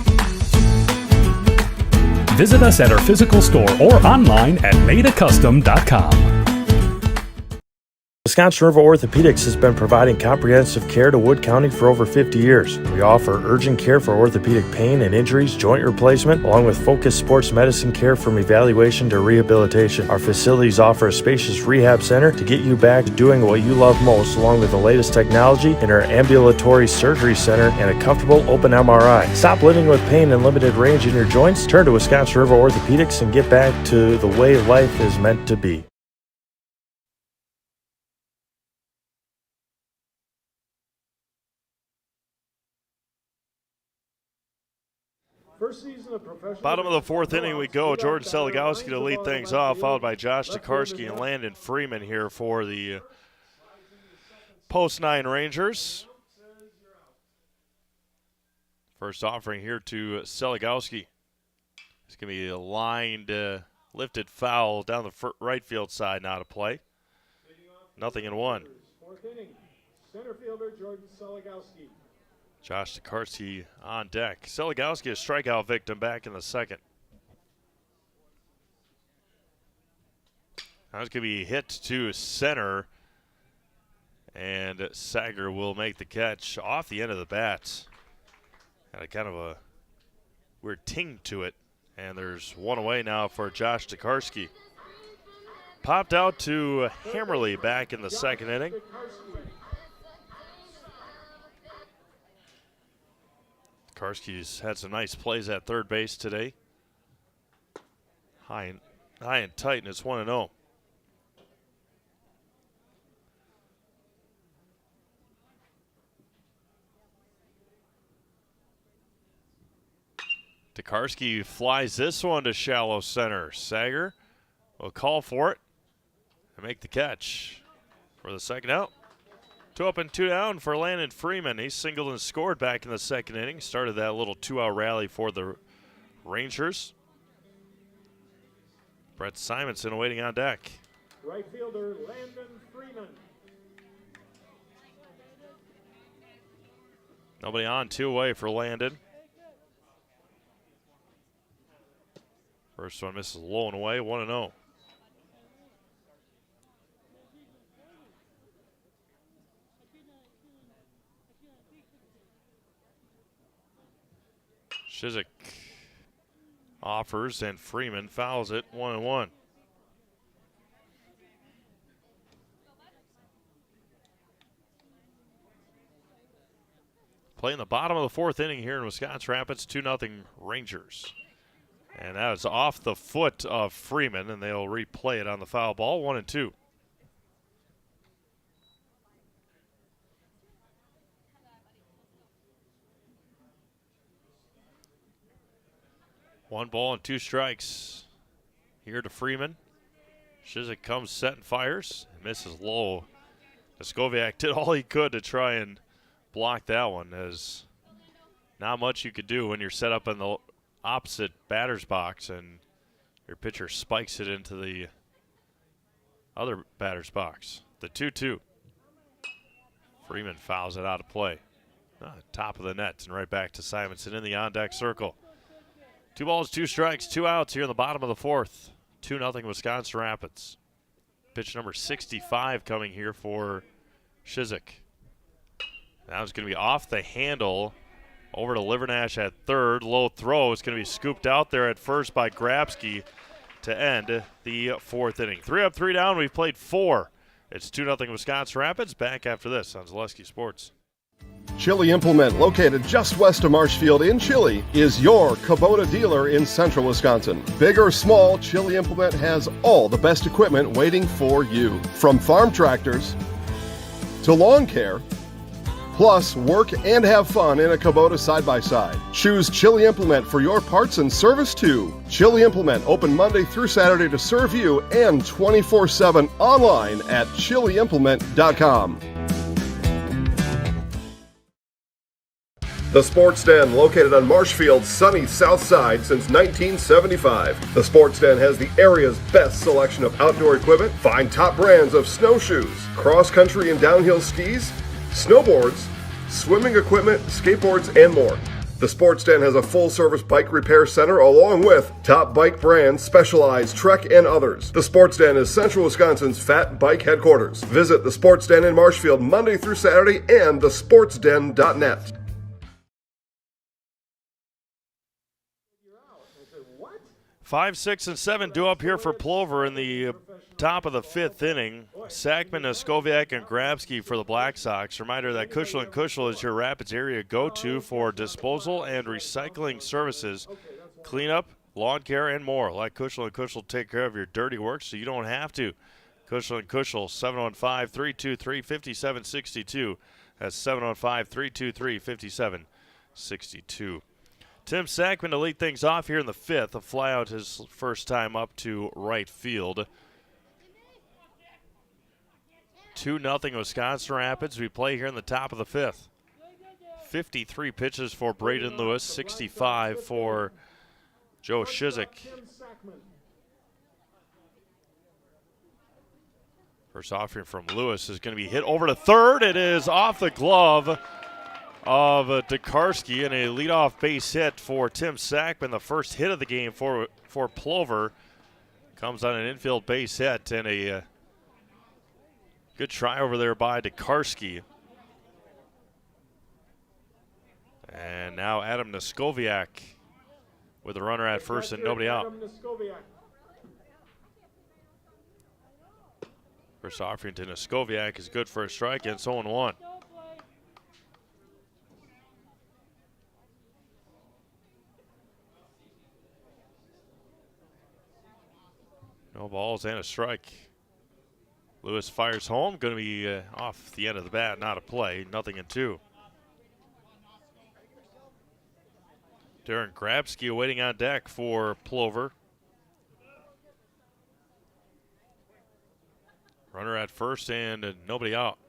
Visit us at our physical store or online at maidacustom.com. Wisconsin River Orthopedics has been providing comprehensive care to Wood County for over 50 years. We offer urgent care for orthopedic pain and injuries, joint replacement, along with focused sports medicine care from evaluation to rehabilitation. Our facilities offer a spacious rehab center to get you back to doing what you love most, along with the latest technology in our ambulatory surgery center and a comfortable open MRI. Stop living with pain and limited range in your joints. Turn to Wisconsin River Orthopedics and get back to the way life is meant to be. Bottom of the 4th inning we go. Jordan Seligowski to lead things off, followed by Josh Tokarski and Landon Freeman here for the post-9 Rangers. First offering here to Seligowski. It's going to be a lined, lifted foul down the right field side now to play. 0-1. 4th inning, center fielder Jordan Seligowski. Josh Tokarski on deck. Seligowski, a strikeout victim back in the 2nd. That's going to be hit to center, and Sager will make the catch off the end of the bat. Had a kind of a weird ting to it, and there's 1 away now for Josh Tokarski. Popped out to Hammerly back in the 2nd inning. Karski's had some nice plays at third base today. High and tight, and it's 1-0. Tokarski flies this one to shallow center. Sager will call for it and make the catch for the 2nd out. 2 up and 2 down for Landon Freeman. He singled and scored back in the 2nd inning. Started that little 2-out rally for the Rangers. Brett Simonson waiting on deck. Right fielder Landon Freeman. Nobody on, 2 away for Landon. First one misses low and away, 1-0. Shizik offers, and Freeman fouls it, 1-1. Playing the bottom of the 4th inning here in Wisconsin Rapids, 2-0 Rangers. And that was off the foot of Freeman, and they'll replay it on the foul ball, 1-2. One ball and 2 strikes here to Freeman. Shizik comes set and fires. Misses low. Skoviak did all he could to try and block that one, as not much you could do when you're set up in the opposite batter's box and your pitcher spikes it into the other batter's box. The 2-2. Freeman fouls it out of play. Top of the net and right back to Simonson in the on-deck circle. 2 balls, 2 strikes, 2 outs here in the bottom of the 4th. 2-0 Wisconsin Rapids. Pitch number 65 coming here for Shizik. That was going to be off the handle over to Livernash at third. Low throw is going to be scooped out there at first by Grabsky to end the 4th inning. 3 up, 3 down. We've played 4. It's 2-0 Wisconsin Rapids. Back after this on Zaleski Sports. Chili Implement, located just west of Marshfield in Chili, is your Kubota dealer in central Wisconsin. Big or small, Chili Implement has all the best equipment waiting for you. From farm tractors to lawn care, plus work and have fun in a Kubota side-by-side. Choose Chili Implement for your parts and service too. Chili Implement, open Monday through Saturday to serve you and 24/7 online at chiliimplement.com. The Sports Den, located on Marshfield's sunny south side since 1975. The Sports Den has the area's best selection of outdoor equipment. Find top brands of snowshoes, cross-country and downhill skis, snowboards, swimming equipment, skateboards, and more. The Sports Den has a full-service bike repair center along with top bike brands, Specialized, Trek, and others. The Sports Den is Central Wisconsin's Fat Bike headquarters. Visit the Sports Den in Marshfield Monday through Saturday and thesportsden.net. 5, 6, and 7 due up here for Plover in the top of the 5th inning. Sackman, Skoviak, and Grabsky for the Black Sox. Reminder that Kushel & Kushel is your Rapids area go-to for disposal and recycling services, cleanup, lawn care, and more. Let Kushel & Kushel take care of your dirty work so you don't have to. Kushel & Kushel, 715-323-5762. That's 715-323-5762. Tim Sackman to lead things off here in the 5th. A flyout his first time up to right field. 2-0 Wisconsin Rapids. We play here in the top of the 5th. 53 pitches for Braden Lewis, 65 for Joe Shizik. First offering from Lewis is going to be hit over to third. It is off the glove of Dekarski, and a leadoff base hit for Tim Sackman. The first hit of the game for Plover comes on an infield base hit, and a good try over there by Dekarski. And now Adam Neskoviak with a runner at first and nobody out. First offering to Neskoviak is good for a strike, and it's 0-1. No balls and a strike. Lewis fires home. Going to be off the end of the bat, not a play. 0-2. Darren Grabsky waiting on deck for Plover. Runner at first and nobody out.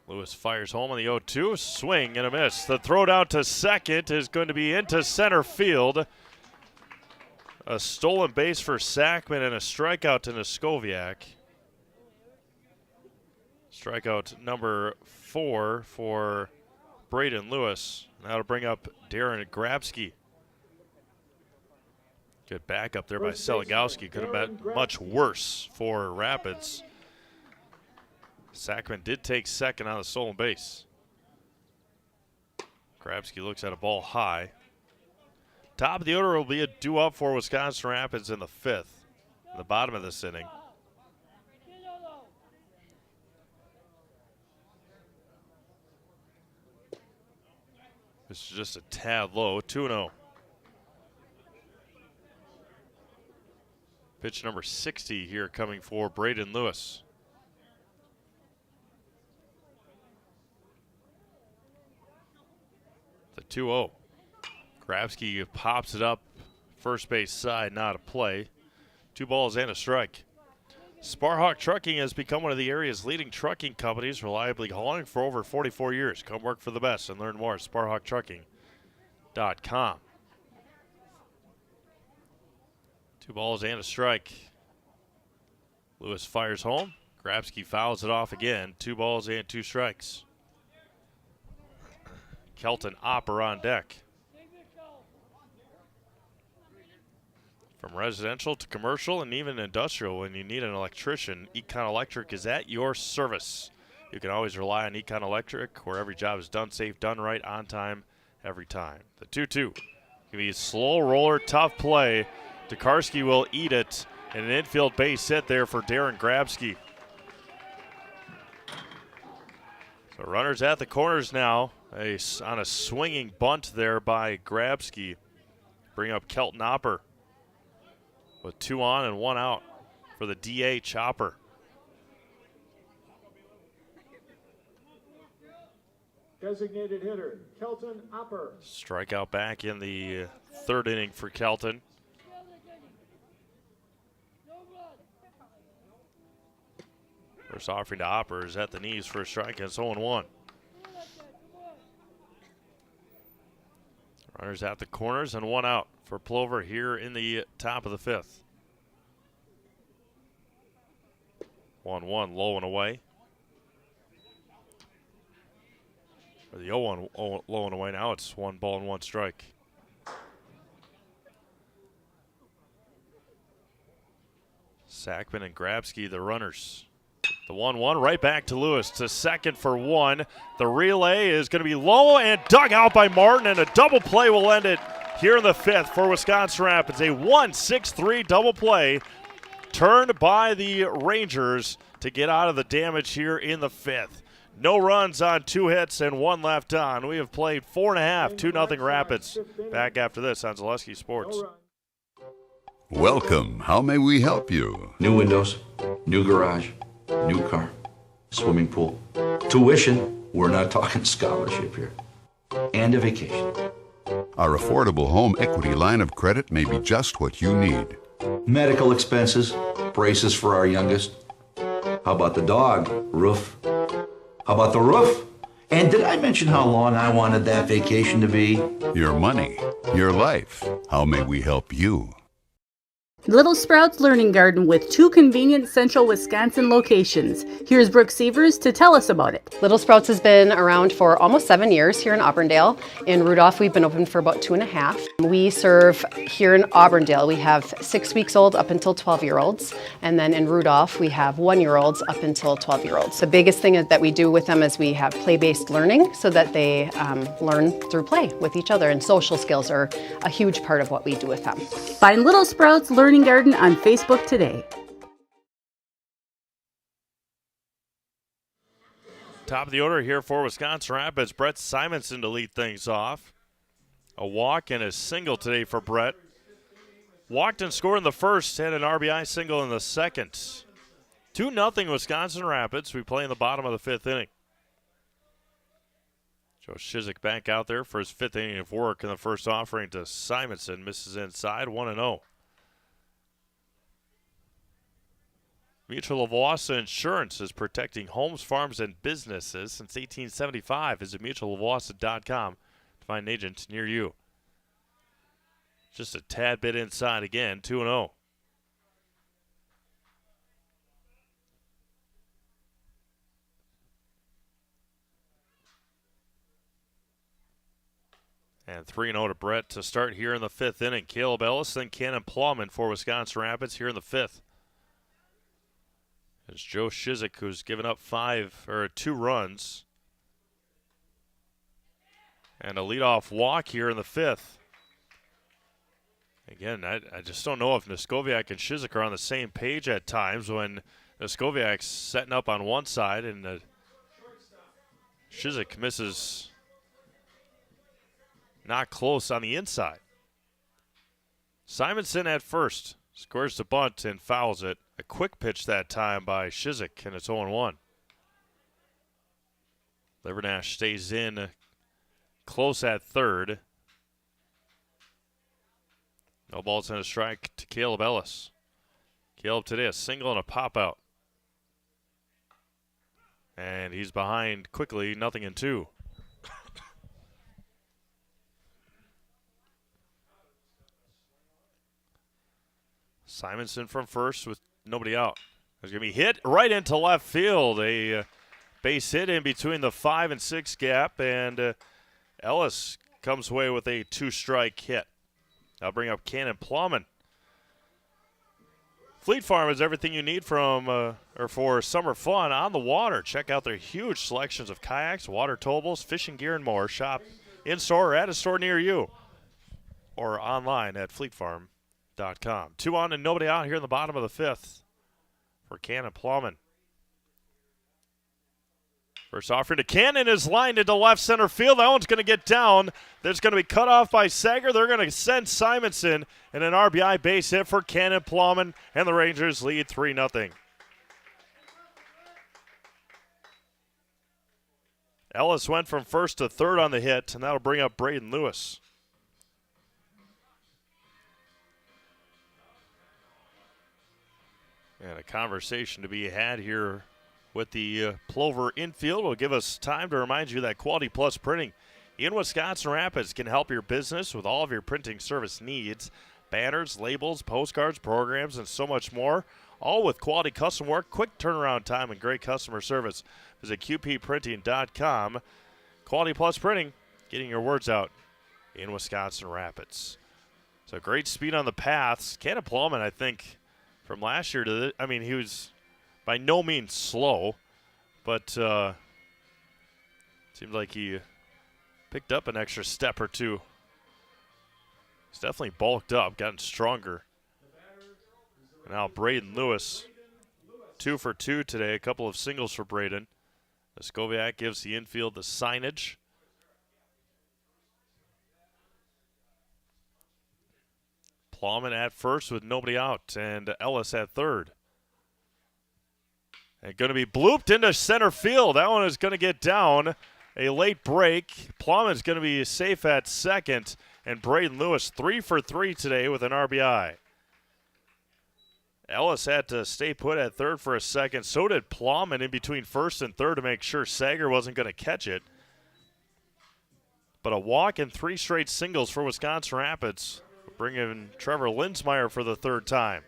Lewis fires home on the 0-2. Swing and a miss. The throw down to second is going to be into center field. A stolen base for Sackman and a strikeout to Neskoviak. Strikeout number 4 for Braden Lewis. That'll bring up Darren Grabsky. Good backup there by Seligowski. Could have been much worse for Rapids. Sackman did take second on the stolen base. Grabsky looks at a ball high. Top of the order will be a due-up for Wisconsin Rapids in the 5th, in the bottom of this inning. This is just a tad low, 2-0. Pitch number 60 here coming for Braden Lewis. The 2-0. Grabsky pops it up first base side, not a play. 2 balls and a strike. Sparhawk Trucking has become one of the area's leading trucking companies, reliably hauling for over 44 years. Come work for the best and learn more at sparhawktrucking.com. 2 balls and a strike. Lewis fires home. Grabsky fouls it off again. 2 balls and 2 strikes. Kelton Opper on deck. From residential to commercial and even industrial, when you need an electrician, Econ Electric is at your service. You can always rely on Econ Electric, where every job is done safe, done right, on time, every time. The 2-2. Give me a slow roller, tough play. Tokarski will eat it, and an infield base hit there for Darren Grabsky. So runners at the corners now. On a swinging bunt there by Grabsky. Bring up Kelton Opper with 2 on and 1 out for the DH Opper. Designated hitter, Kelton Opper. Strikeout back in the 3rd inning for Kelton. First offering to Opper is at the knees for a strike, and it's 0-1. Runners at the corners and 1 out for Plover here in the top of the 5th. 1-1, low and away. For the 0-1, low and away now, it's 1 ball and 1 strike. Sackman and Grabsky, the runners. The 1-1 right back to Lewis to second for 1. The relay is going to be low and dug out by Martin, and a double play will end it here in the 5th for Wisconsin Rapids. A 1-6-3 double play turned by the Rangers to get out of the damage here in the 5th. No runs on 2 hits and 1 left on. We have played 4.5, 2-0 Rapids. Back after this on Zaleski Sports. Welcome. How may we help you? New windows, new garage, new car, swimming pool, tuition, we're not talking scholarship here, and a vacation. Our affordable home equity line of credit may be just what you need. Medical expenses, braces for our youngest. How about the dog? Roof. How about the roof? And did I mention how long I wanted that vacation to be? Your money, your life. How may we help you? Little Sprouts Learning Garden with 2 convenient central Wisconsin locations. Here's Brooke Sievers to tell us about it. Little Sprouts has been around for almost 7 years here in Auburndale. In Rudolph, we've been open for about 2.5. We serve here in Auburndale, we have 6 weeks old up until 12-year-olds. And then in Rudolph, we have 1-year-olds up until 12-year-olds. The biggest thing that we do with them is we have play-based learning so that they learn through play with each other. And social skills are a huge part of what we do with them. Find Little Sprouts Learning Garden on Facebook today. Top of the order here for Wisconsin Rapids. Brett Simonson to lead things off. A walk and a single today for Brett. Walked and scored in the first, had an RBI single in the second. 2-0 Wisconsin Rapids. We play in the bottom of the 5th inning. Joe Shizik back out there for his 5th inning of work in the first offering to Simonson. Misses inside, 1-0. Mutual of Wausau Insurance is protecting homes, farms, and businesses since 1875. Visit mutualofwausau.com to find an agent near you. Just a tad bit inside again, 2-0. And 3-0 to Brett to start here in the 5th inning. Caleb Ellis, then Cannon Plowman for Wisconsin Rapids here in the 5th. It's Joe Shizik, who's given up 2 runs. And a leadoff walk here in the 5th. Again, I just don't know if Neskoviak and Shizik are on the same page at times when Neskoviak's setting up on one side and Shizik misses not close on the inside. Simonson at first. Scores the bunt and fouls it. A quick pitch that time by Shizik, and it's 0-1. Livernash stays in close at third. No balls and a strike to Caleb Ellis. Caleb today a single and a pop out. And he's behind quickly, 0-2. Simonson from first with nobody out. There's going to be hit right into left field. A base hit in between the 5 and 6 gap, and Ellis comes away with a 2-strike hit. I'll bring up Cannon Plowman. Fleet Farm is everything you need for summer fun on the water. Check out their huge selections of kayaks, water towables, fishing gear, and more. Shop in-store or at a store near you or online at fleetfarm.com. 2 on and nobody out here in the bottom of the 5th for Cannon Plowman. First offering to Cannon is lined into left center field. That one's going to get down. That's going to be cut off by Sager. They're going to send Simonson and an RBI base hit for Cannon Plowman, and the Rangers lead 3-0. Ellis went from first to third on the hit, and that'll bring up Braden Lewis. And a conversation to be had here with the Plover infield will give us time to remind you that Quality Plus Printing in Wisconsin Rapids can help your business with all of your printing service needs. Banners, labels, postcards, programs, and so much more. All with quality custom work, quick turnaround time, and great customer service. Visit qpprinting.com. Quality Plus Printing, getting your words out in Wisconsin Rapids. So great speed on the paths. Cannon Plowman, I think, from last year to this, he was by no means slow, but seemed like he picked up an extra step or two. He's definitely bulked up, gotten stronger. And now Braden Lewis, 2 for 2 today, a couple of singles for Braden. Skoviak gives the infield the signage. Plowman at first with nobody out, and Ellis at third. And going to be blooped into center field. That one is going to get down. A late break. Plowman's going to be safe at second. And Braden Lewis 3 for 3 today with an RBI. Ellis had to stay put at third for a second. So did Plowman in between first and third to make sure Sager wasn't going to catch it. But a walk and 3 straight singles for Wisconsin Rapids. Bring in Trevor Linsmeyer for the third time.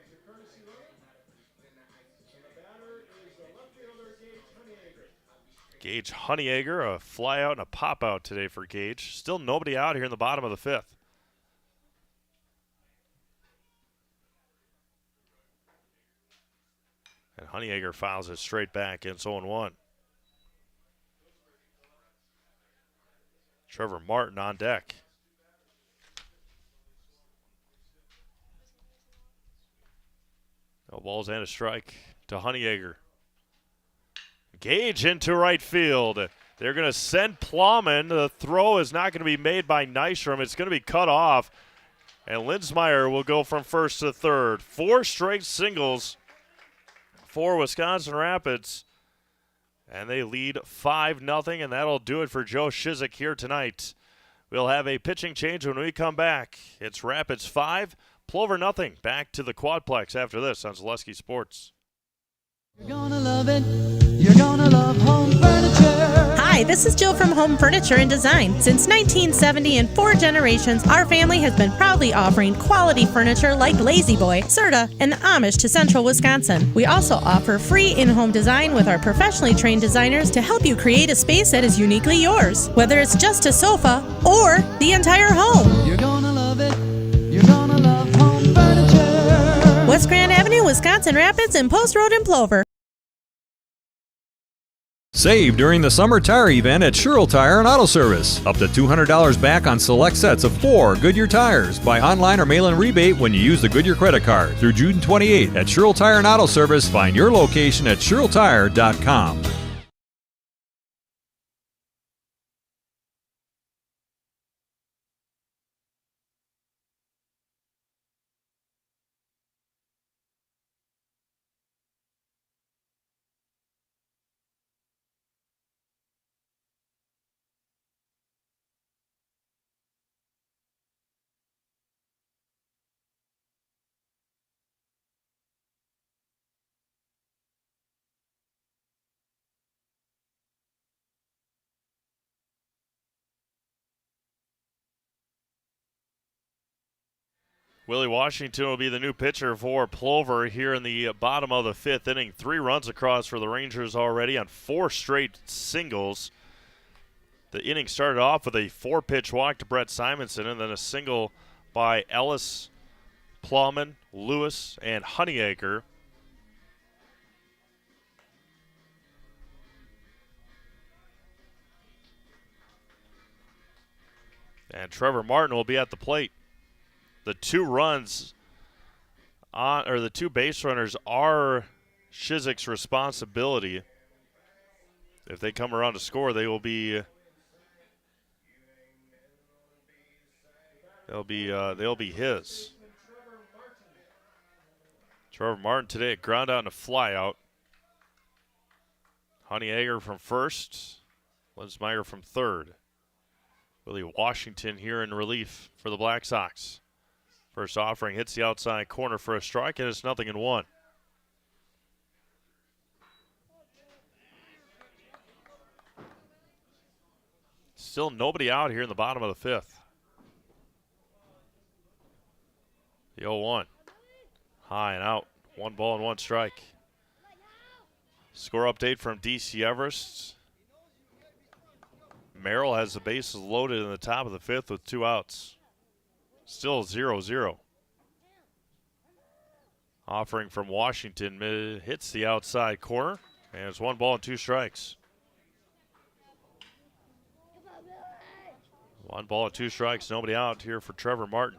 Gage Honeyegger, a fly out and a pop out today for Gage. Still nobody out here in the bottom of the 5th. And Honeyegger fouls it straight back. It's 0-1. Trevor Martin on deck. No balls and a strike to Honeyegger. Gage into right field. They're going to send Plowman. The throw is not going to be made by Nystrom. It's going to be cut off. And Linsmeyer will go from first to third. 4 straight singles for Wisconsin Rapids. And they lead 5-0, and that'll do it for Joe Shizik here tonight. We'll have a pitching change when we come back. It's Rapids 5, Plover 0. Back to the Quadplex after this on Zaleski Sports. You're gonna love it. You're gonna love home furniture. Hi, this is Jill from Home Furniture and Design. Since 1970 and 4 generations, our family has been proudly offering quality furniture like Lazy Boy, Serta, and Amish to Central Wisconsin. We also offer free in-home design with our professionally trained designers to help you create a space that is uniquely yours, whether it's just a sofa or the entire home. You're gonna love it. You're gonna love home furniture. West Grand Avenue, Wisconsin Rapids, and Post Road in Plover. Save during the summer tire event at Sherrill Tire and Auto Service. Up to $200 back on select sets of 4 Goodyear tires. Buy online or mail-in rebate when you use the Goodyear credit card. Through June 28th at Sherrill Tire and Auto Service. Find your location at SherrillTire.com. Willie Washington will be the new pitcher for Plover here in the bottom of the 5th inning. 3 runs across for the Rangers already on 4 straight singles. The inning started off with a 4-pitch walk to Brett Simonson and then a single by Ellis, Plowman, Lewis, and Honeyacre. And Trevor Martin will be at the plate. The 2 runs or the 2 base runners are Shizik's responsibility. If they come around to score, they'll be his. Trevor Martin today, a ground out and a fly out. Honeyacre from first, Linsmeyer from third. Willie Washington here in relief for the Black Sox. First offering hits the outside corner for a strike, and it's 0-1. Still nobody out here in the bottom of the 5th. The 0-1. High and out. 1 ball and 1 strike. Score update from DC Everest. Merrill has the bases loaded in the top of the 5th with 2 outs. Still 0-0. Offering from Washington hits the outside corner, and it's 1 ball and 2 strikes. 1 ball and 2 strikes, nobody out here for Trevor Martin.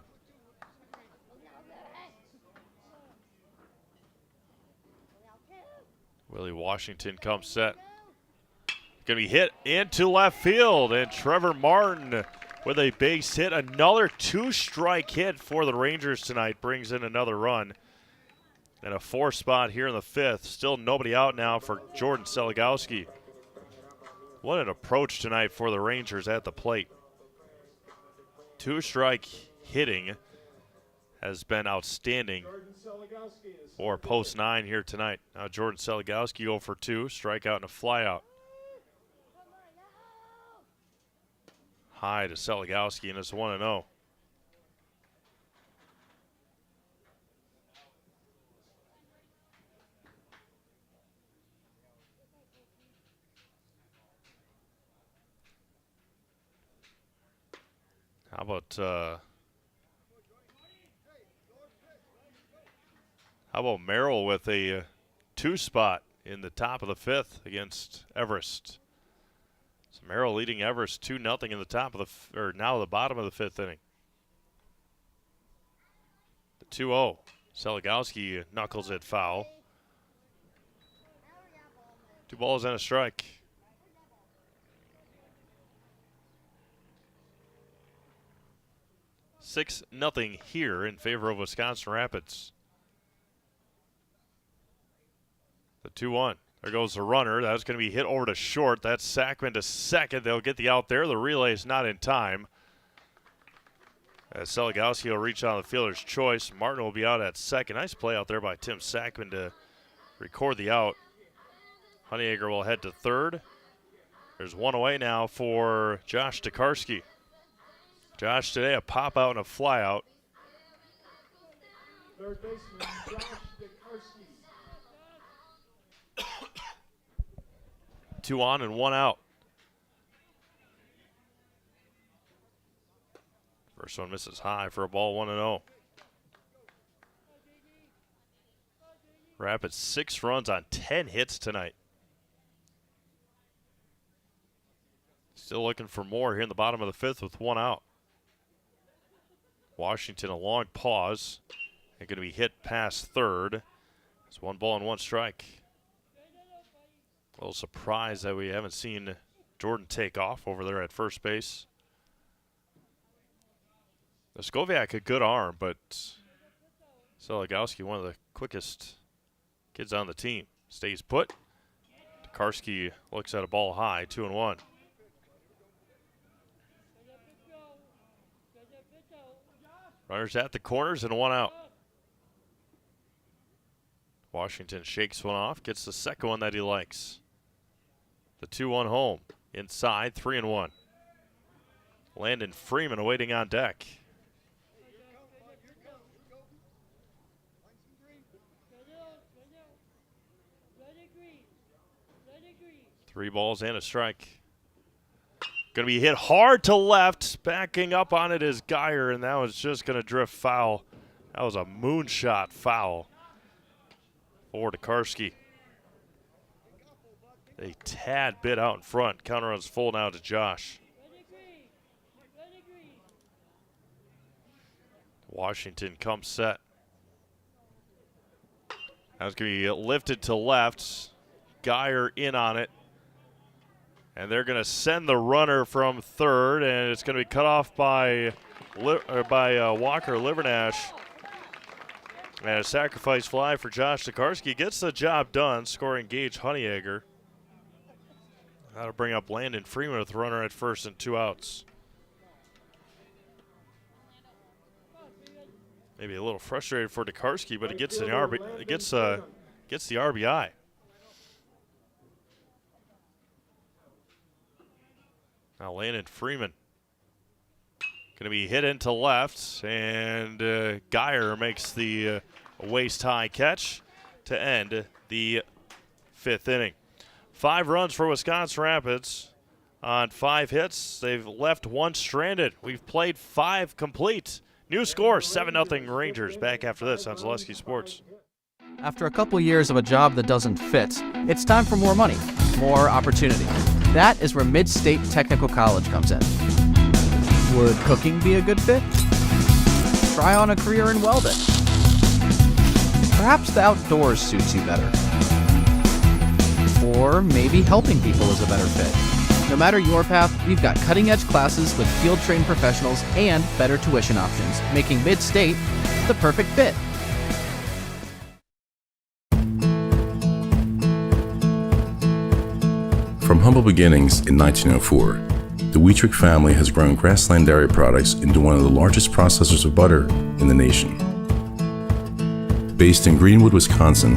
Willie Washington comes set. Going to be hit into left field, and Trevor Martin with a base hit. Another 2-strike hit for the Rangers tonight brings in another run. And a 4 spot here in the 5th. Still nobody out now for Jordan Seligowski. What an approach tonight for the Rangers at the plate. 2-strike hitting has been outstanding for post 9 here tonight. Now Jordan Seligowski 0 for 2, strikeout and a flyout. High to Seligowski, and it's 1-0. How about Merrill with a 2 spot in the top of the 5th against Everest? So Merrill leading Everest 2-0 in the top of now the bottom of the 5th inning. The 2-0. Seligowski knuckles it foul. 2 balls and a strike. Six nothing here in favor of Wisconsin Rapids. The 2-1. There goes the runner. That's going to be hit over to short. That's Sackman to second. They'll get the out there. The relay is not in time. As Seligowski will reach on the fielder's choice. Martin will be out at second. Nice play out there by Tim Sackman to record the out. Honeyacre will head to third. There's 1 away now for Josh Tokarski. Josh today a pop out and a fly out. Third baseman Josh Tokarski. 2 on and 1 out. First one misses high for a ball, 1-0. Rapids 6 runs on 10 hits tonight. Still looking for more here in the bottom of the 5th with 1 out. Washington a long pause. They're going to be hit past third. It's 1 ball and 1 strike. A little surprised that we haven't seen Jordan take off over there at first base. Skoviak a good arm, but Seligowski, one of the quickest kids on the team, stays put. Tokarski looks at a ball high, 2-1. Runners at the corners and 1 out. Washington shakes one off, gets the second one that he likes. The 2-1 home. Inside, 3-1. Landon Freeman awaiting on deck. 3 balls and a strike. Going to be hit hard to left. Backing up on it is Geyer, and that was just going to drift foul. That was a moonshot foul for Tokarski. A tad bit out in front. Counter runs full now to Josh. Washington comes set. That's going to be lifted to left. Geyer in on it. And they're going to send the runner from third, and it's going to be cut off by Walker Livernash. And a sacrifice fly for Josh Tokarski. Gets the job done, scoring Gage Honeyegger. That'll bring up Landon Freeman with the runner at first and 2 outs. Maybe a little frustrated for Tokarski, but it gets the RBI. Now Landon Freeman going to be hit into left, and Geyer makes the waist-high catch to end the 5th inning. 5 runs for Wisconsin Rapids on 5 hits. They've left 1 stranded. We've played 5 complete. New score, 7-0 Rangers. Back after this on Zaleski Sports. After a couple years of a job that doesn't fit, it's time for more money, more opportunity. That is where Mid-State Technical College comes in. Would cooking be a good fit? Try on a career in welding. Perhaps the outdoors suits you better. Or maybe helping people is a better fit. No matter your path, we've got cutting-edge classes with field-trained professionals and better tuition options, making Mid-State the perfect fit. From humble beginnings in 1904, the Wheatrick family has grown Grassland Dairy Products into one of the largest processors of butter in the nation. Based in Greenwood, Wisconsin,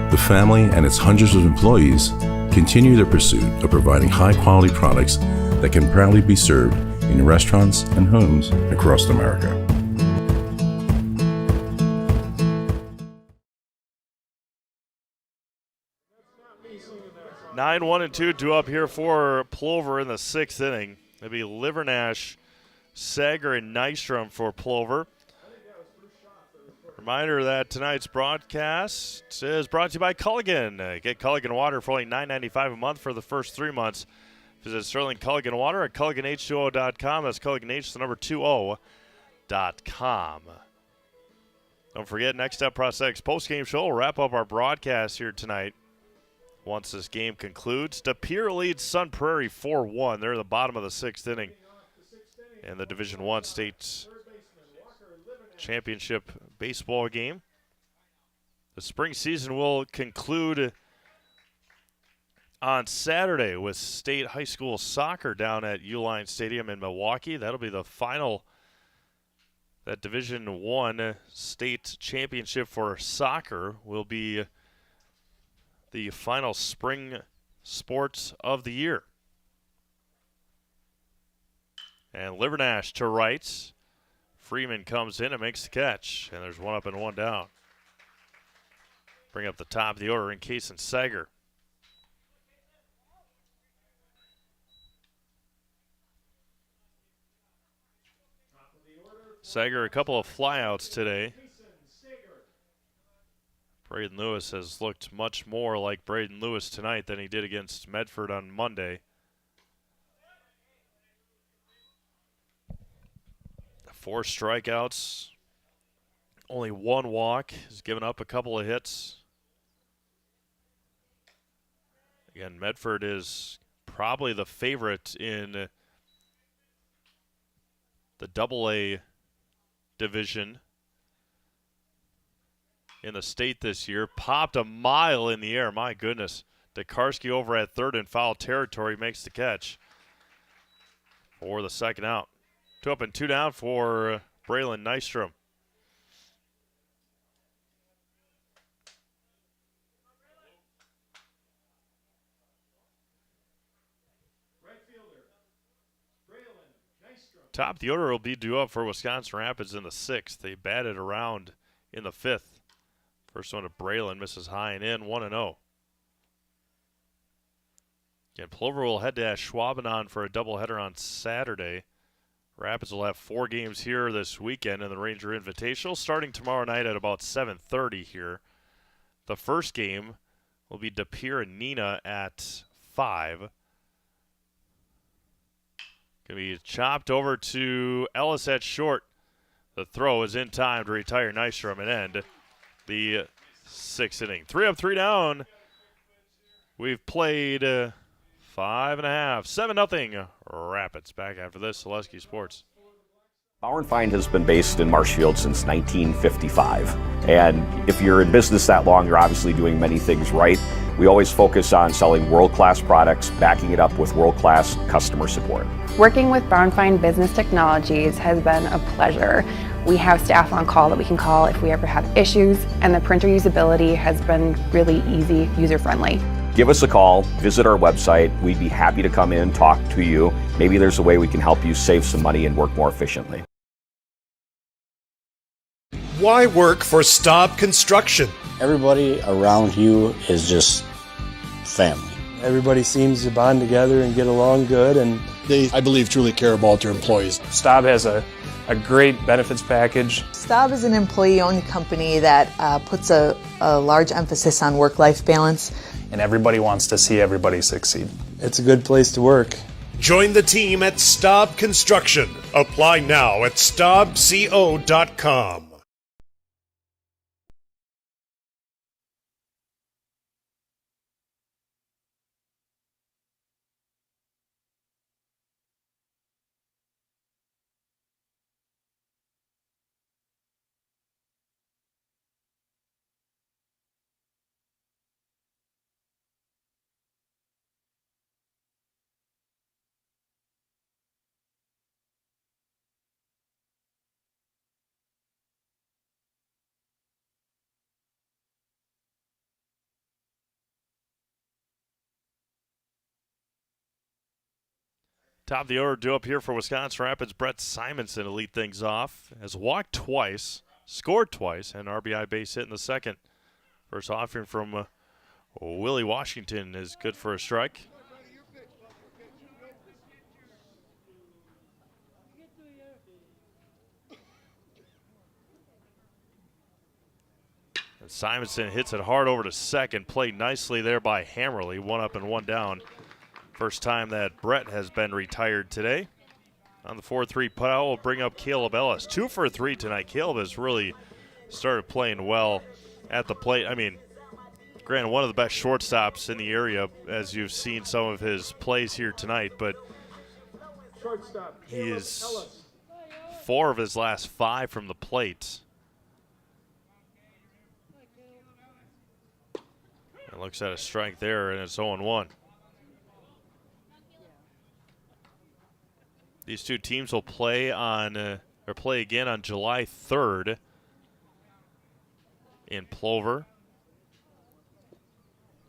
the family and its hundreds of employees continue their pursuit of providing high-quality products that can proudly be served in restaurants and homes across America. Nine, 1-2 due up here for Plover in the 6th inning. It'll be Livernash, Sager, and Nystrom for Plover. Reminder that tonight's broadcast is brought to you by Culligan. Get Culligan water for only $9.95 a month for the first 3 months. Visit Sterling Culligan Water at CulliganH2O.com. That's CulliganH, the number 20.com. Don't forget, Next Up Prosthetics postgame show will wrap up our broadcast here tonight. Once this game concludes, De Pere leads Sun Prairie 4-1. They're in the bottom of the 6th inning in the Division I state championship baseball game. The spring season will conclude on Saturday with state high school soccer down at Uline Stadium in Milwaukee. That'll be the final, that Division I state championship for soccer will be the final spring sports of the year. And Livernash to right. Freeman comes in and makes the catch. And there's 1 up and 1 down. Bring up the top of the order in Case and Sager. Sager, a couple of flyouts today. Braden Lewis has looked much more like Braden Lewis tonight than he did against Medford on Monday. 4 strikeouts, only 1 walk. He's given up a couple of hits. Again, Medford is probably the favorite in the AA division in the state this year. Popped a mile in the air. My goodness. Tokarski over at third in foul territory makes the catch for the second out. 2 up and 2 down for Braylon Nystrom. Top of the order will be due up for Wisconsin Rapids in the 6th. They batted around in the 5th. First one to Braylon, misses high and in, 1-0. Again, Plover will head to Schwabenon for a doubleheader on Saturday. Rapids will have 4 games here this weekend in the Ranger Invitational, starting tomorrow night at about 7:30 here. The first game will be De Pere and Neenah at 5. Going to be chopped over to Ellis at short. The throw is in time to retire Nystrom and end the 6th inning. 3 up, 3 down. We've played 5.5, 7-0 Rapids. Back after this, Selesky Sports. Bauer & Feind has been based in Marshfield since 1955. And if you're in business that long, you're obviously doing many things right. We always focus on selling world-class products, backing it up with world-class customer support. Working with Bauer & Feind Business Technologies has been a pleasure. We have staff on call that we can call if we ever have issues, and the printer usability has been really easy, user-friendly. Give us a call, visit our website. We'd be happy to come in, talk to you. Maybe there's a way we can help you save some money and work more efficiently. Why work for Staub Construction? Everybody around you is just family. Everybody seems to bond together and get along good, and they, I believe, truly care about their employees. Staub has a great benefits package. Staub is an employee-owned company that puts a large emphasis on work-life balance. And everybody wants to see everybody succeed. It's a good place to work. Join the team at Staub Construction. Apply now at staubco.com. Top of the order due up here for Wisconsin Rapids. Brett Simonson to lead things off. Has walked twice, scored twice, and RBI base hit in the second. First offering from Willie Washington is good for a strike. And Simonson hits it hard over to second. Played nicely there by Hammerly. 1 up and 1 down. First time that Brett has been retired today. On the 4-3 putout, we'll bring up Caleb Ellis. 2 for 3 tonight. Caleb has really started playing well at the plate. I mean, granted, one of the best shortstops in the area, as you've seen some of his plays here tonight, but he is 4 of his last 5 from the plate. And looks at a strike there, and it's 0-1. These two teams will play play again on July 3rd in Plover.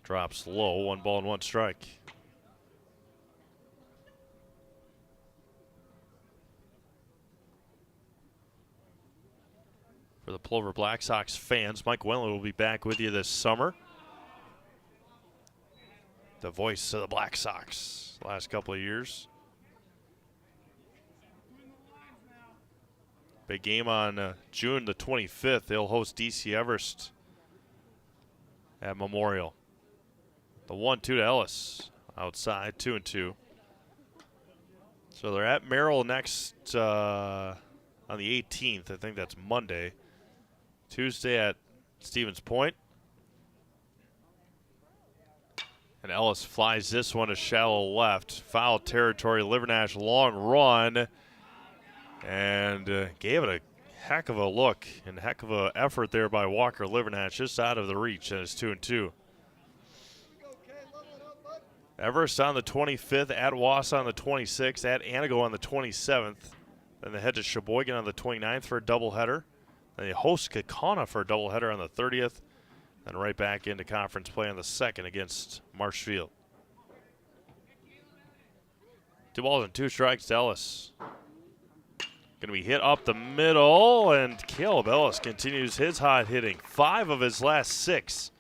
Drops low, 1 ball and 1 strike. For the Plover Black Sox fans, Mike Wendland will be back with you this summer. The voice of the Black Sox the last couple of years. Big game on June the 25th. They'll host DC Everest at Memorial. The 1-2 to Ellis outside, 2-2. So they're at Merrill next on the 18th. I think that's Monday. Tuesday at Stevens Point. And Ellis flies this one to shallow left. Foul territory. Livernash long run. And gave it a heck of a look and heck of an effort there by Walker Livernash, just out of the reach, and it's 2-2. Everest on the 25th, at Wausau on the 26th, at Anago on the 27th. Then they head to Sheboygan on the 29th for a doubleheader. Then they host Kaukauna for a doubleheader on the 30th. Then right back into conference play on the 2nd against Marshfield. 2 balls and 2 strikes to Ellis. Going to be hit up the middle, and Caleb Ellis continues his hot hitting. 5 of his last 6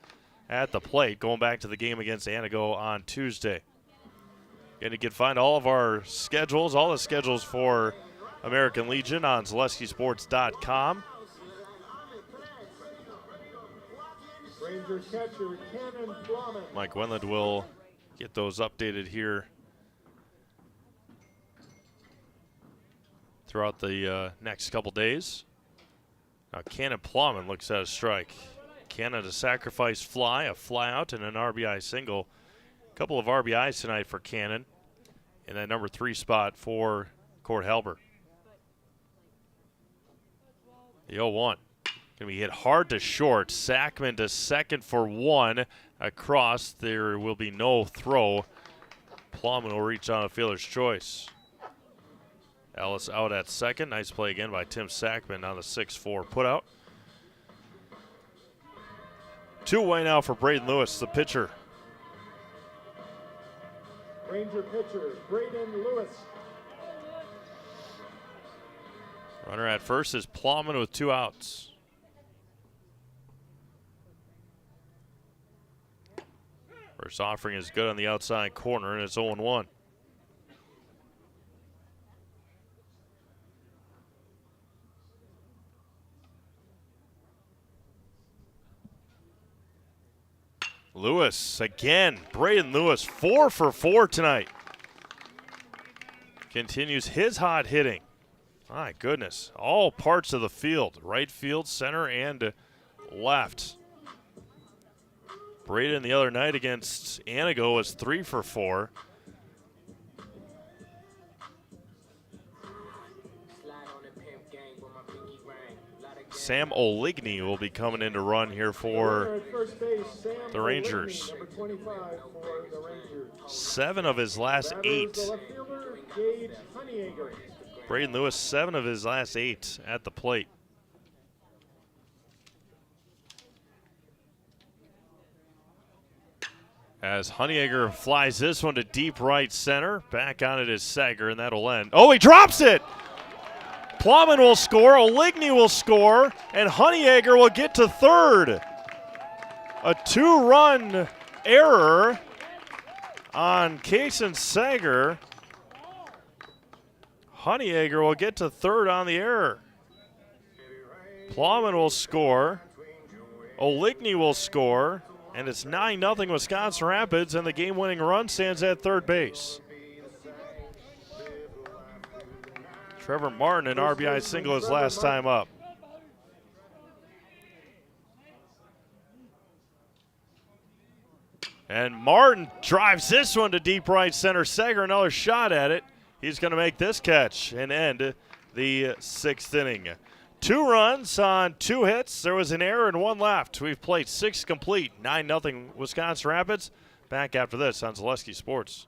at the plate, going back to the game against Anago on Tuesday. And you can find all of our schedules, all the schedules for American Legion on ZaleskiSports.com. Ranger catcher Cannon Plowman. Mike Wendland will get those updated here throughout the next couple days. Now Cannon Plowman looks at a strike. Cannon a sacrifice fly, a fly out, and an RBI single. A couple of RBIs tonight for Cannon in that number 3 spot for Cord Halber. The 0-1. Going to be hit hard to short. Sackman to second for 1. Across, there will be no throw. Plowman will reach on a fielder's choice. Ellis out at second. Nice play again by Tim Sackman on the 6-4 putout. 2 away now for Braden Lewis, the pitcher. Ranger pitcher Braden Lewis. Runner at first is Plowman with 2 outs. First offering is good on the outside corner, and it's 0-1. Lewis again. Braden Lewis 4 for 4 tonight. Continues his hot hitting. My goodness. All parts of the field. Right field, center, and left. Braden the other night against Anago was 3 for 4. Sam Oligny will be coming in to run here for the Rangers. 7 of his last 8. Braden Lewis, 7 of his last 8 at the plate. As Honeyegger flies this one to deep right center. Back on it is Sager, and that'll end. Oh, he drops it! Plowman will score, Oligny will score, and Honeyegger will get to third. A 2-run error on Kason Sager. Honeyegger will get to third on the error. Plowman will score, Oligny will score, and it's 9-0 Wisconsin Rapids, and the game-winning run stands at third base. Trevor Martin, an RBI single his last time up. And Martin drives this one to deep right center. Sager another shot at it. He's going to make this catch and end the 6th inning. 2 runs on 2 hits. There was an error and 1 left. We've played 6 complete. 9-0 Wisconsin Rapids. Back after this on Zaleski Sports.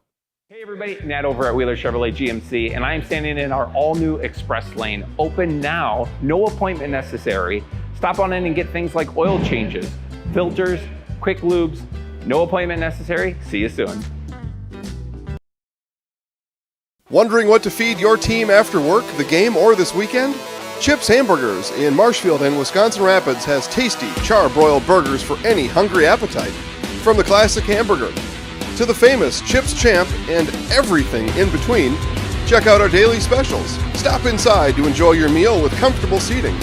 Hey everybody, Nat over at Wheeler Chevrolet GMC, and I am standing in our all-new Express Lane. Open now, no appointment necessary. Stop on in and get things like oil changes, filters, quick lubes. No appointment necessary. See you soon. Wondering what to feed your team after work, the game, or this weekend? Chips Hamburgers in Marshfield and Wisconsin Rapids has tasty, char-broiled burgers for any hungry appetite. From the classic hamburger to the famous Chips Champ and everything in between, check out our daily specials. Stop inside to enjoy your meal with comfortable seating.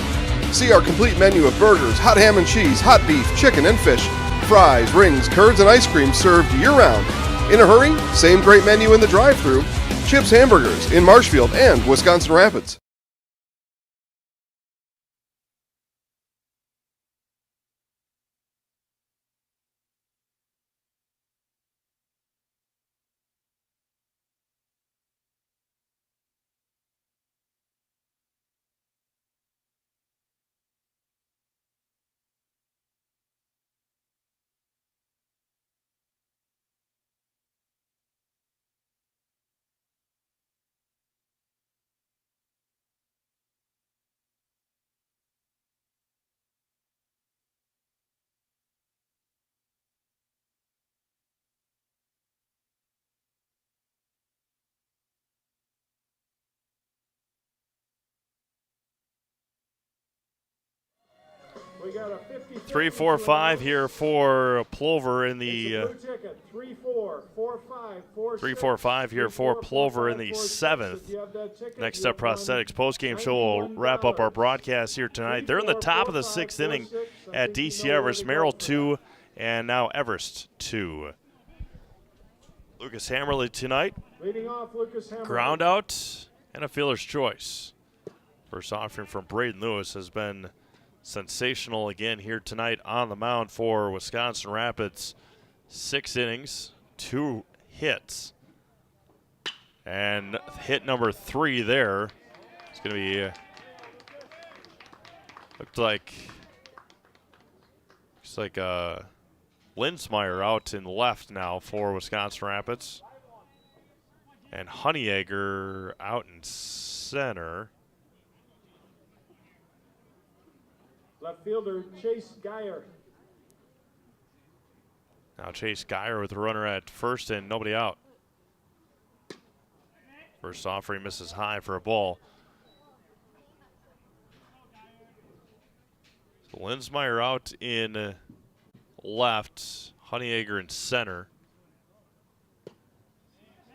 See our complete menu of burgers, hot ham and cheese, hot beef, chicken and fish, fries, rings, curds, and ice cream served year-round. In a hurry? Same great menu in the drive-thru. Chips Hamburgers in Marshfield and Wisconsin Rapids. got a 50. 3-4-5 here for Plover in the 3-4-4-5 here for Plover in the 7th. Next Up Prosthetics postgame show will wrap up our broadcast here tonight. They're in the top of the 6th inning at DC Everest. Merrill 2 and now Everest 2. Lucas Hammerly tonight. Leading off, Lucas Hammerly. Ground out and a fielder's choice. First offering from Braden Lewis has been sensational again here tonight on the mound for Wisconsin Rapids. 6 innings, 2 hits. And hit number 3 there. It's going to be, looks like Linsmeyer out in left now for Wisconsin Rapids. And Honeyegger out in center. Left fielder Chase Geyer. Now Chase Geyer with the runner at first and nobody out. First offering misses high for a ball. So Linsmeyer out in left, Honeyegger in center.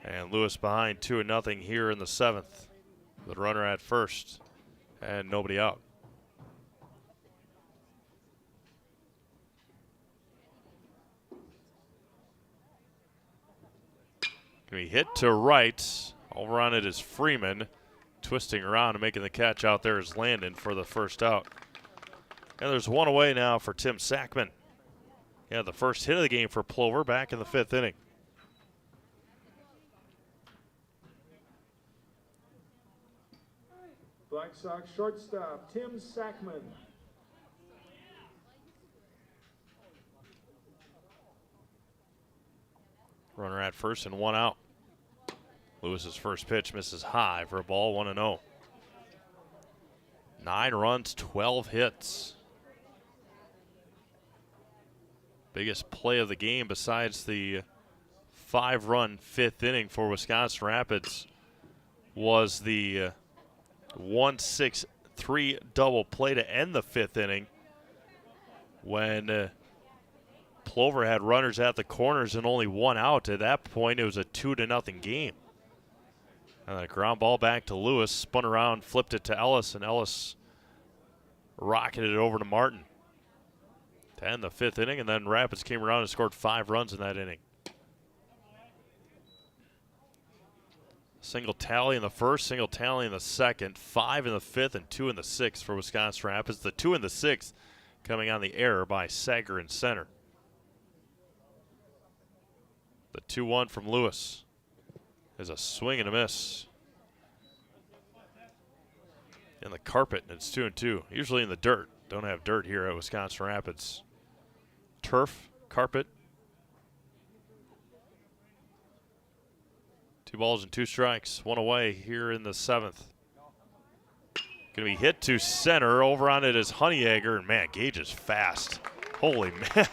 And Lewis behind 2-0 here in the 7th. The runner at first and nobody out. Going to be hit to right. Over on it is Freeman. Twisting around and making the catch out there is Landon for the first out. And there's one away now for Tim Sackman. Yeah, the first hit of the game for Plover back in the 5th inning. Black Sox shortstop Tim Sackman. Runner at first and 1 out. Lewis's first pitch misses high for a ball, 1-0. 9 runs, 12 hits. Biggest play of the game besides the 5-run 5th inning for Wisconsin Rapids was the 1-6-3 double play to end the 5th inning when Plover had runners at the corners and only 1 out. At that point, it was a 2-0 game. And a ground ball back to Lewis, spun around, flipped it to Ellis, and Ellis rocketed it over to Martin to end the 5th inning, and then Rapids came around and scored 5 runs in that inning. Single tally in the first, single tally in the second, 5 in the 5th, and 2 in the 6th for Wisconsin Rapids. The 2 in the 6th coming on the error by Sager in center. The 2-1 from Lewis is a swing and a miss. In the carpet, and it's 2-2. Usually in the dirt. Don't have dirt here at Wisconsin Rapids. Turf, carpet. 2 balls and 2 strikes. 1 away here in the 7th. Going to be hit to center. Over on it is Honeyegger. And man, Gage is fast. Holy man.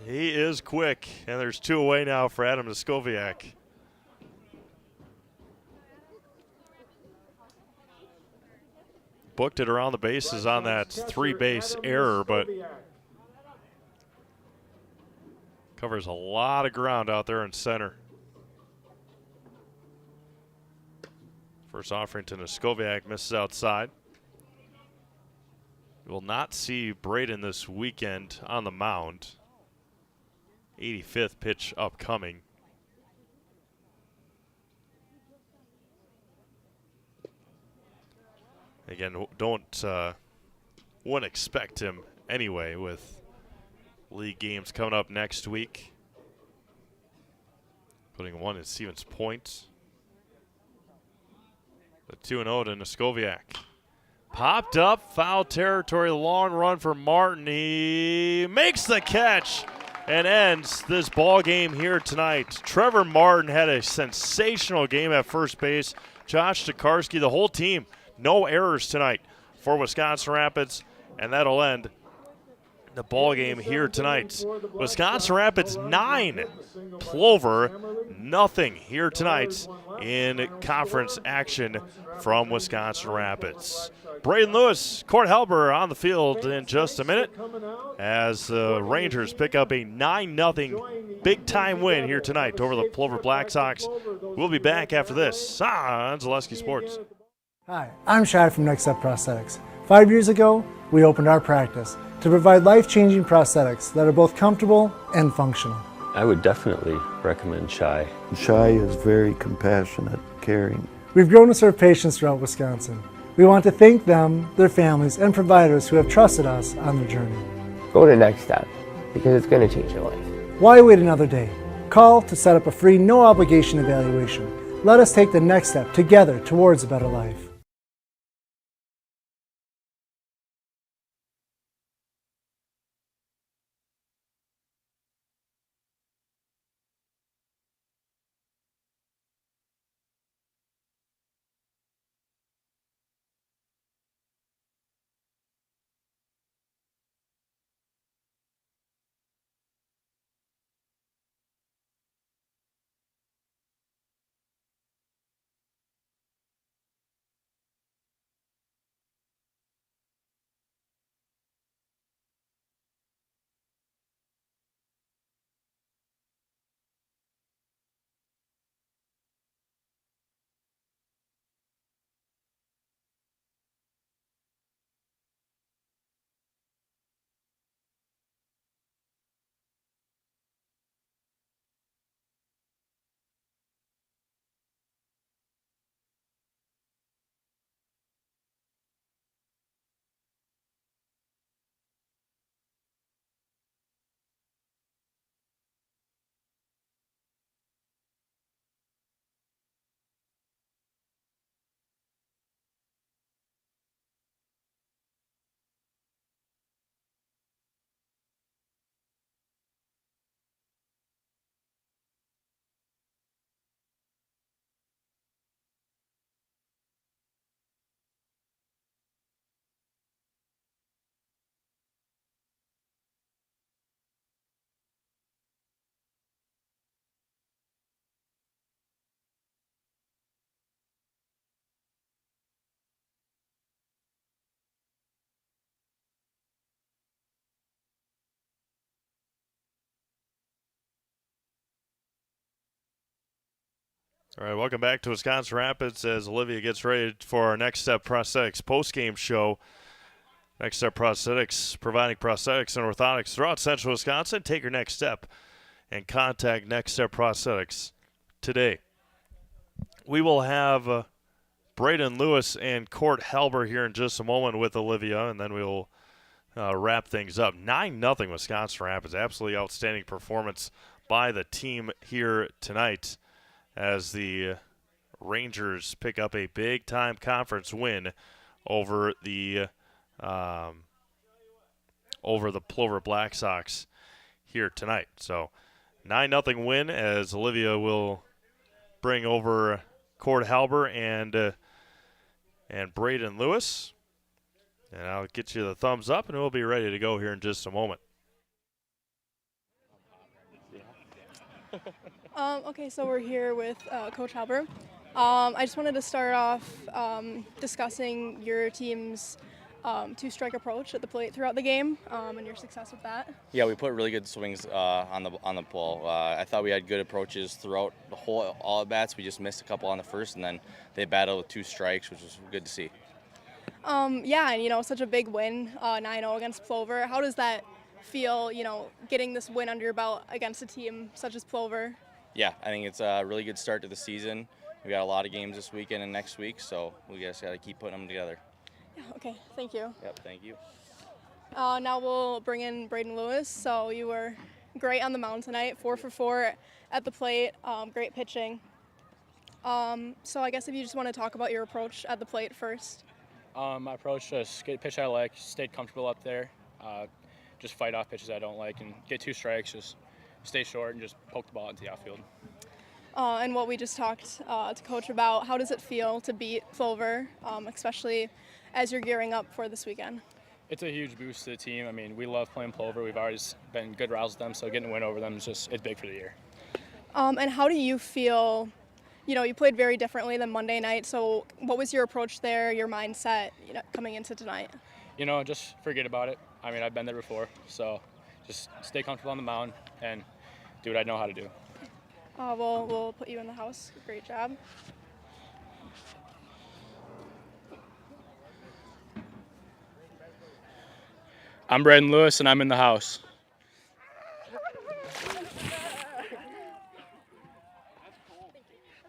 He is quick. And there's 2 away now for Adam Neskoviak. Booked it around the bases on that 3-base error, but covers a lot of ground out there in center. First offering to Neskoviak misses outside. We will not see Braden this weekend on the mound. 85th pitch upcoming. Again, wouldn't expect him anyway with league games coming up next week. Putting one at Stevens Point. The 2-0 to Neskoviak. Popped up, foul territory, long run for Martin. He makes the catch and ends this ball game here tonight. Trevor Martin had a sensational game at first base. Josh Tokarski, the whole team, no errors tonight for Wisconsin Rapids, and that'll end the ball game here tonight. Wisconsin Rapids 9, Plover nothing here tonight in conference action from Wisconsin Rapids. Braden Lewis, Court Helber on the field in just a minute as the Rangers pick up a 9-0 big-time win here tonight over the Plover Black Sox. We'll be back after this on Zaleski Sports. Hi, I'm Shad from Next Step Prosthetics. 5 years ago, we opened our practice to provide life-changing prosthetics that are both comfortable and functional. I would definitely recommend Shai. Shai is very compassionate, caring. We've grown to serve patients throughout Wisconsin. We want to thank them, their families, and providers who have trusted us on their journey. Go to Next Step because it's going to change your life. Why wait another day? Call to set up a free, no-obligation evaluation. Let us take the next step together towards a better life. All right, welcome back to Wisconsin Rapids as Olivia gets ready for our Next Step Prosthetics post-game show. Next Step Prosthetics, providing prosthetics and orthotics throughout central Wisconsin. Take your next step and contact Next Step Prosthetics today. We will have Braden Lewis and Court Helber here in just a moment with Olivia, and then we'll wrap things up. 9-0 Wisconsin Rapids. Absolutely outstanding performance by the team here tonight as the Rangers pick up a big-time conference win over the Plover Black Sox here tonight. So 9-0 win as Olivia will bring over Court Halber and Braden Lewis. And I'll get you the thumbs up, and we'll be ready to go here in just a moment. Okay, so we're here with Coach Halber. I just wanted to start off discussing your team's two-strike approach at the plate throughout the game and your success with that. Yeah, we put really good swings on the ball. I thought we had good approaches throughout the whole all at bats. We just missed a couple on the first, and then they battled with 2 strikes, which was good to see. Yeah, and such a big win, 9-0 against Plover. How does that feel? Getting this win under your belt against a team such as Plover. Yeah, I think it's a really good start to the season. We got a lot of games this weekend and next week, so we just got to keep putting them together. Yeah, okay, thank you. Yep, thank you. Now we'll bring in Braden Lewis. So you were great on the mound tonight, 4 for 4 at the plate, great pitching. So I guess if you just want to talk about your approach at the plate first. My approach, just get pitch I like, stayed comfortable up there, just fight off pitches I don't like, and get 2 strikes, just stay short and just poke the ball into the outfield. And what we just talked to Coach about, how does it feel to beat Plover, especially as you're gearing up for this weekend? It's a huge boost to the team. I mean, we love playing Plover. We've always been good rivals with them, so getting a win over them it's big for the year. And how do you feel? You played very differently than Monday night. So what was your approach there, your mindset, coming into tonight? Just forget about it. I mean, I've been there before, so just stay comfortable on the mound and do what I know how to do. We'll put you in the house. Great job. I'm Braden Lewis, and I'm in the house.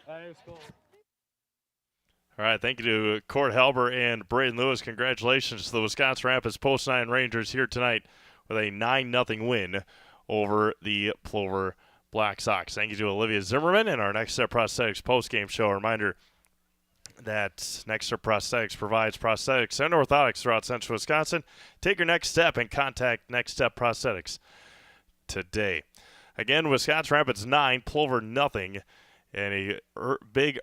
That is cool. All right, thank you to Court Halber and Braden Lewis. Congratulations to the Wisconsin Rapids Post 9 Rangers here tonight with a 9-0 win over the Plover Black Sox. Thank you to Olivia Zimmerman and our Next Step Prosthetics post-game show. A reminder that Next Step Prosthetics provides prosthetics and orthotics throughout central Wisconsin. Take your next step and contact Next Step Prosthetics today. Again, Wisconsin Rapids 9, Plover 0, and a big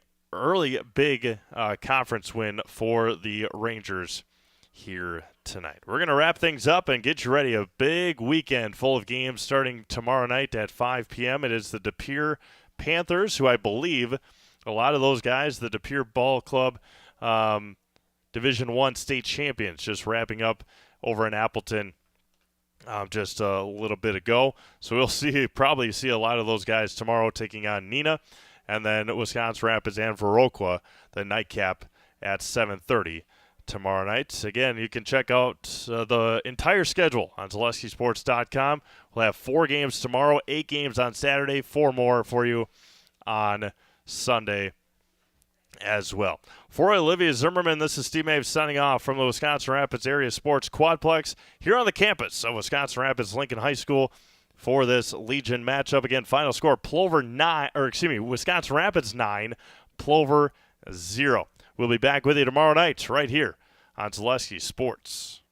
conference win for the Rangers here tonight. We're going to wrap things up and get you ready. A big weekend full of games starting tomorrow night at 5 p.m. It is the De Pere Panthers, who I believe a lot of those guys, the De Pere Ball Club Division I state champions, just wrapping up over in Appleton just a little bit ago. So we'll probably see a lot of those guys tomorrow taking on Neenah. And then Wisconsin Rapids and Viroqua, the nightcap at 7:30 tomorrow night. Again, you can check out the entire schedule on ZaleskiSports.com. We'll have 4 games tomorrow, 8 games on Saturday, 4 more for you on Sunday as well. For Olivia Zimmerman, this is Steve Maves signing off from the Wisconsin Rapids Area Sports Quadplex here on the campus of Wisconsin Rapids Lincoln High School. For this Legion matchup. Again, final score, Wisconsin Rapids 9, Plover 0. We'll be back with you tomorrow night right here on Zaleski Sports.